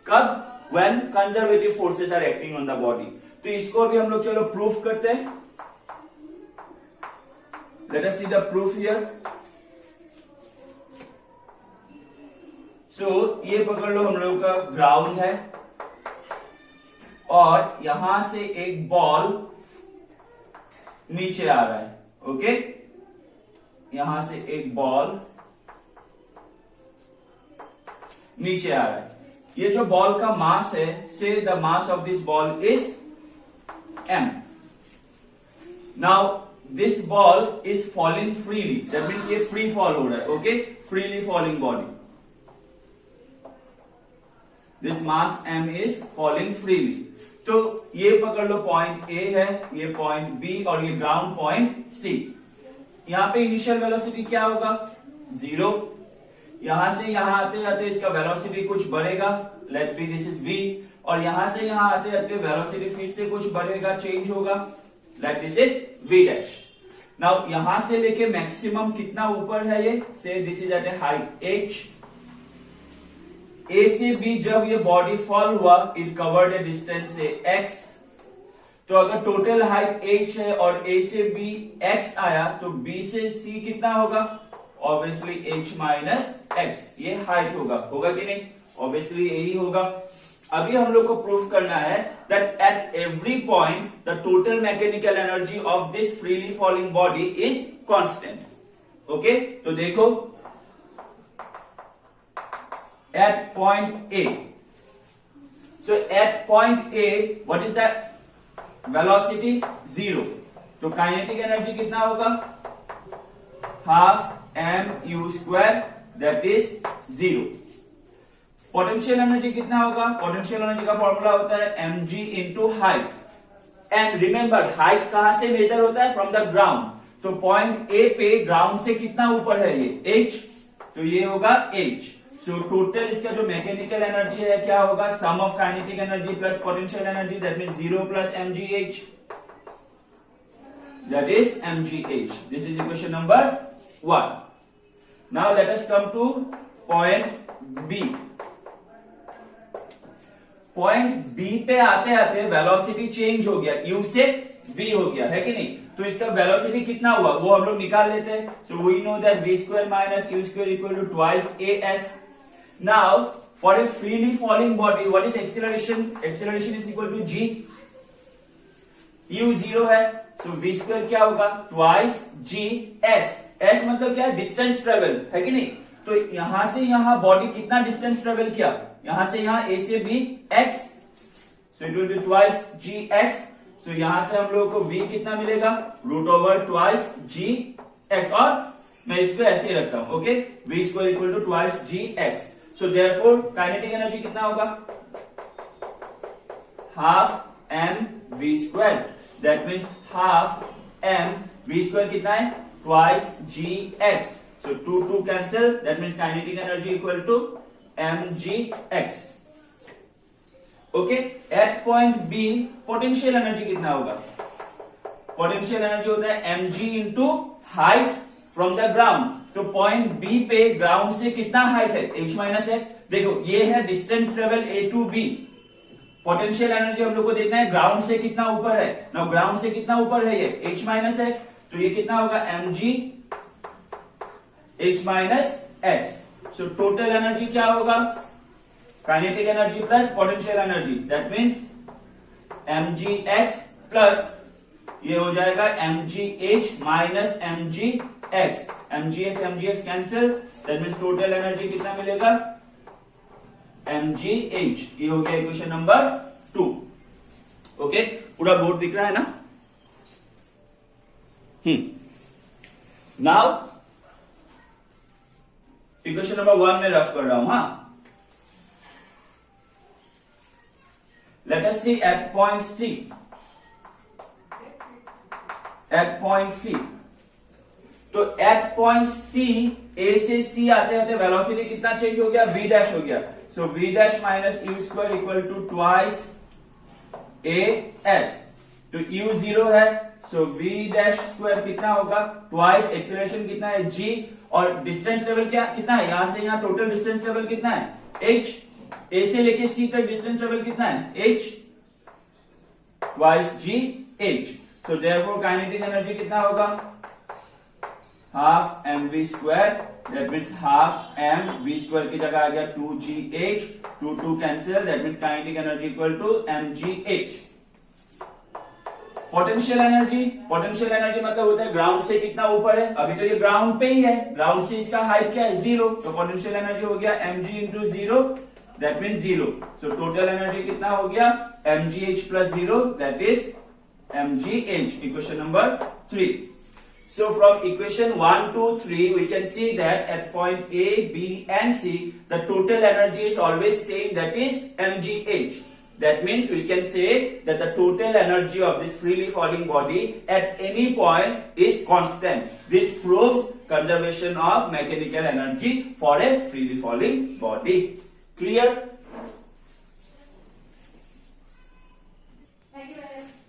कब? When conservative forces are acting on the body. तो इसको अभी हम लोग चलो proof करते हैं। Let us see the proof here. सो ये पकड़ लो, हम लोगों का ग्राउंड है और यहां से एक बॉल नीचे आ रहा है। ओके, यहां से एक बॉल नीचे आ रहा है। ये जो बॉल का मास है, से the mass of this ball is m। Now this ball is falling freely, that means ये फ्री फॉल हो रहा है। Okay, freely falling body, this mass m is falling freely. तो ये पकड़ लो पॉइंट A है, ये पॉइंट B और ये ग्राउंड पॉइंट C। यहां पे इनिशियल वेलोसिटी क्या होगा? 0। यहां से यहां आते आते इसका वेलोसिटी कुछ बढ़ेगा, let be this is v, और यहां से यहां आते आते वेलोसिटी फिर से कुछ बढ़ेगा, चेंज होगा, let this is v dash. Now यहां से लेके मैक्सिमम कितना ऊपर है ये? Say this is at a height h। A से B जब ये बॉडी फॉल हुआ, it covered a distance say x। तो अगर टोटल हाइट h है और A से B x आया, तो B से C कितना होगा? ऑब्वियसली h माइनस x, ये हाइट होगा कि नहीं? ऑब्वियसली यही होगा। अभी हम लोग को प्रूफ करना है that at every point the total mechanical energy of this freely falling body is constant. Okay, तो देखो at point A. So at point A, what is that velocity? 0. तो काइनेटिक एनर्जी कितना होगा? Half mu square, that is 0. Potential energy कितना होगा? Potential energy का formula होता है mg into height. And remember, height कहां से मेजर होता है? From the ground. तो पॉइंट A पे ग्राउंड से कितना ऊपर है ये? h। तो ये होगा h। सो टोटल इसका जो मैकेनिकल एनर्जी है क्या होगा? Sum of kinetic energy plus potential energy, that means 0 plus mgh, that is mgh। This is equation number 1। Now let us come to point B। Point B पे आते आते velocity change हो गया, u से v हो गया, है कि नहीं? तो इसका वेलोसिटी कितना हुआ वो हम लोग निकाल लेते हैं। So we know that v square minus u square equal to twice as। Now, for a freely falling body, what is acceleration? Acceleration is equal to g. u 0 है, so v square क्या होगा? Twice g s। s मतलब क्या है? Distance travel, है कि नहीं? तो यहां से यहां बॉडी कितना डिस्टेंस ट्रेवल किया? यहां से यहां a से b x, so it will be twice g x। so यहां से हम लोग को v कितना मिलेगा? Root over twice g x, और मैं इसको ऐसे ही रखता हूं। Okay, v square equal to twice g x। So therefore kinetic energy कितना होगा? Half m v square, that means half m v square कितना है? Twice g x। So 2 cancel, that means kinetic energy equal to mg x। Okay, at point B potential energy कितना होगा? Potential energy होता है mg into height from the ground. तो point B पे ground से कितना हाइट है, h minus x. देखो ये है distance travel a to b। Potential energy हम लोग को देखना है ग्राउंड से कितना ऊपर है। नाउ ग्राउंड से कितना ऊपर है ये h माइनस एक्स, तो ये कितना होगा mg h minus x. So total energy क्या होगा, kinetic energy plus potential energy, that means mgx plus ये हो जाएगा mgh minus mgx। mgx cancel, that means total energy कितना मिलेगा mgh। ये हो गया इक्वेशन नंबर 2। ओके, पूरा बोर्ड दिख रहा है ना। नाउ इक्वेशन नंबर 1 में रफ कर रहा हूं। हाँ, let us see at point C. At point C. तो at point C, A से C आते आते वेलोसिटी कितना चेंज हो गया, v डैश हो गया। So v dash minus u square equal to twice a s। तो u 0 है, सो v डैश स्क्वायर कितना होगा, ट्वाइस एक्सेलरेशन कितना है g, और डिस्टेंस ट्रेवल क्या कितना है, यहां से यहां टोटल डिस्टेंस ट्रेवल कितना है h। A से लेके C तक डिस्टेंस ट्रेवल कितना है h twice g h। So therefore kinetic energy कितना होगा, half mv square, that means half m v square की जगह आ गया 2gh, 2 cancel, that means kinetic energy equal to mgh। Potential energy, potential energy मतलब होता है ग्राउंड से कितना ऊपर है। अभी तो ये ग्राउंड पे ही है, ग्राउंड से इसका हाइट क्या है 0, तो पोटेंशियल एनर्जी हो गया mg into 0, that means 0। So total energy कितना हो गया mgh plus 0, that is mgh। Equation number 3। So from equation 1 to 3 we can see that at point A, B and C the total energy is always same, that is mgh. That means we can say that the total energy of this freely falling body at any point is constant. This proves conservation of mechanical energy for a freely falling body. Clear?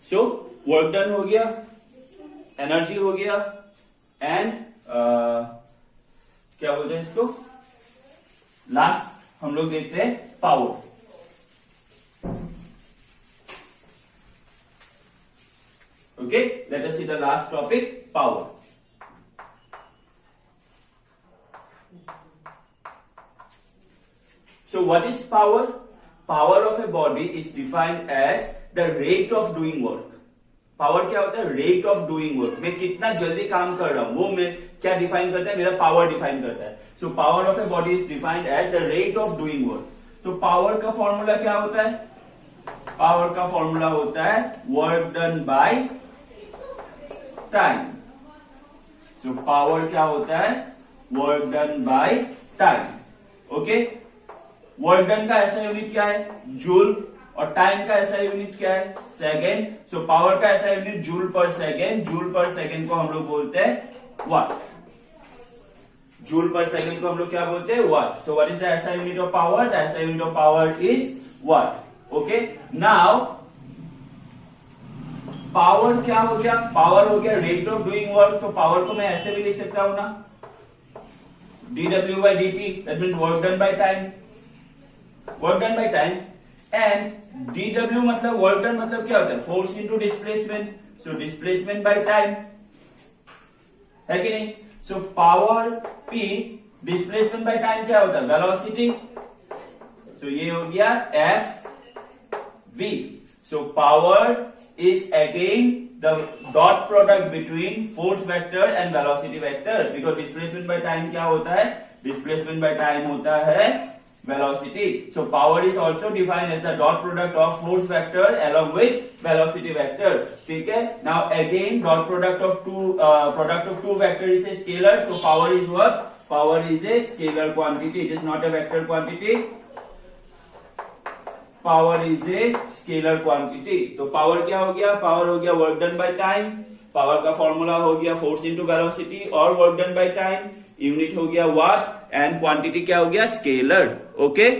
So work done हो गया, energy हो गया, and क्या बोलते हैं इसको, last हम लोग देखते हैं power. Okay, let us see the last topic, power. So what is power? Power of a body is defined as the rate of doing work. Power क्या होता है, रेट ऑफ डूइंग वर्क, मैं कितना जल्दी काम कर रहा हूं वो मैं क्या डिफाइन करता है, मेरा पावर डिफाइन करता है। So power of a body is defined as the rate of doing work. तो पावर का फॉर्मूला क्या होता है, पावर का फॉर्मूला होता है work done by time. So power क्या होता है, work done by time. Okay, work done का ऐसा यूनिट क्या है, जूल, और टाइम का ऐसा यूनिट क्या है, सेकेंड। सो पावर का ऐसा unit joule per second, joule per second को हम लोग बोलते हैं वाट, जूल पर सेकेंड को हम लोग क्या बोलते हैं, वाट। सो व्हाट इज द ऐसा यूनिट ऑफ पावर, द ऐसा unit of power is what. Okay, now power क्या हो गया, पावर हो गया रेट ऑफ डूइंग वर्क। तो पावर को मैं ऐसे भी लिख सकता हूं ना, dw by dt, that means work done by time, work done by time। And dw मतलब वर्क डन मतलब क्या होता है, force into displacement, so displacement by time, है कि नहीं। So power p, displacement by time क्या होता है, वेलोसिटी। सो ये हो गया f v। So power is again the dot product between force vector and velocity vector, because displacement by time क्या होता है, डिस्प्लेसमेंट बाय टाइम होता है velocity. So power is also defined as the dot product of force vector along with velocity vector. ठीक है, now again dot product of two vector is a scalar. So power is what, power is a scalar quantity, it is not a vector quantity, power is a scalar quantity। तो power क्या हो गया, power हो गया work done by time, power का formula हो गया force into velocity और work done by time, unit हो गया वाट, एंड क्वांटिटी क्या हो गया, स्केलर। ओके,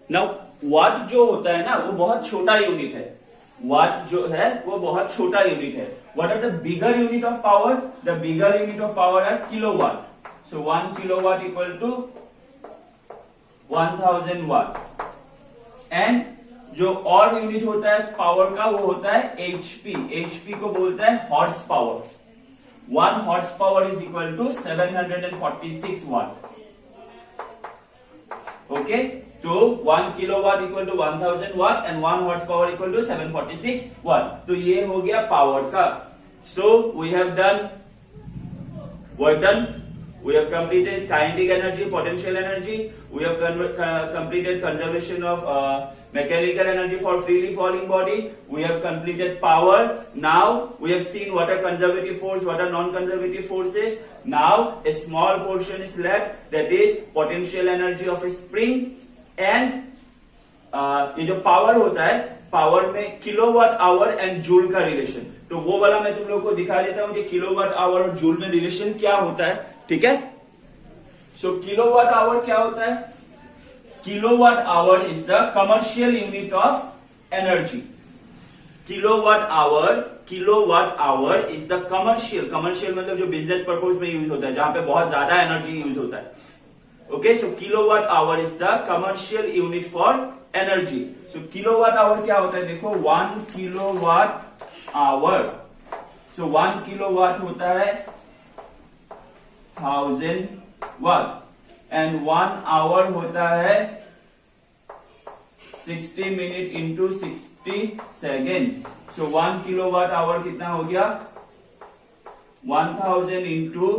नाउ वाट जो होता है ना वो बहुत छोटा यूनिट है, वाट जो है वो बहुत छोटा यूनिट है. What are the bigger unit of power? The bigger unit of power are kilowatt. So 1 kilowatt equal to 1000 watt. And जो और यूनिट होता है पावर का वो होता है एचपी. एचपी को बोलता है horse power. 1 horse power is equal to 746 watt. Okay, तो 1 kilowatt equal to 1000 watt and 1 horse power equal to 746 watt. तो ये हो गया पावर का. So we have done work done. We have completed kinetic energy, potential energy. We have completed conservation of mechanical energy for freely falling body. We have completed power. Now we have seen what are conservative force, what are non-conservative forces. Now a small portion is left, that is potential energy of a spring. And ये जो power होता है, power में kilowatt hour and joule का relation. तो वो वाला मैं तुम लोग को दिखा देता हूं कि किलोवाट आवर और जूल में रिलेशन क्या होता है. ठीक है. सो किलोवाट आवर क्या होता है? Kilowatt hour is the commercial unit of energy. Kilowatt hour is the commercial. Commercial मतलब जो बिजनेस पर्पज में यूज होता है, जहां पे बहुत ज्यादा एनर्जी यूज होता है. Okay, so kilowatt hour is the commercial unit for energy. So kilowatt hour क्या होता है? देखो 1 किलोवाट आवर. सो 1 किलोवाट होता है 1000 वाट एंड 1 आवर होता है 60 मिनट इंटू 60 सेकेंड. सो 1 किलोवाट आवर कितना हो गया? 1000 इंटू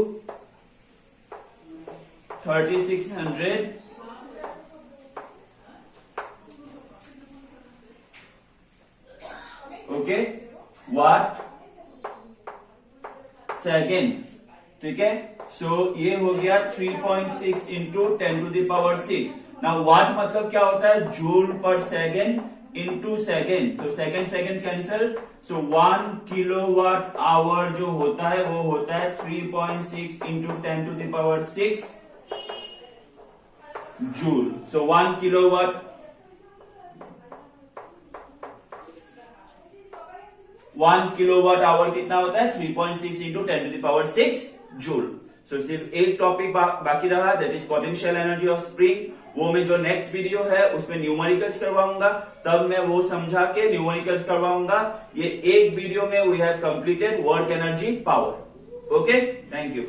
3600 ओके वाट सेकेंड. ठीक है. सो ये हो गया 3.6 into 10 to the power 6. Now watt मतलब क्या होता है? Joule per second into second. So second cancel. So 1 kilowatt hour जो होता है वो होता है 3.6 into 10 to the power 6 joule. So 1 kilowatt 1 kilowatt hour कितना होता है? 3.6 into 10 to the power 6 joule. So सिर्फ एक टॉपिक बाकी रहा, that is potential energy of spring. वो मैं जो नेक्स्ट वीडियो है उसमें न्यूमेरिकल्स करवाऊंगा, तब मैं वो समझा के न्यूमेरिकल्स करवाऊंगा. ये एक वीडियो में we have completed work energy power. Okay, thank you.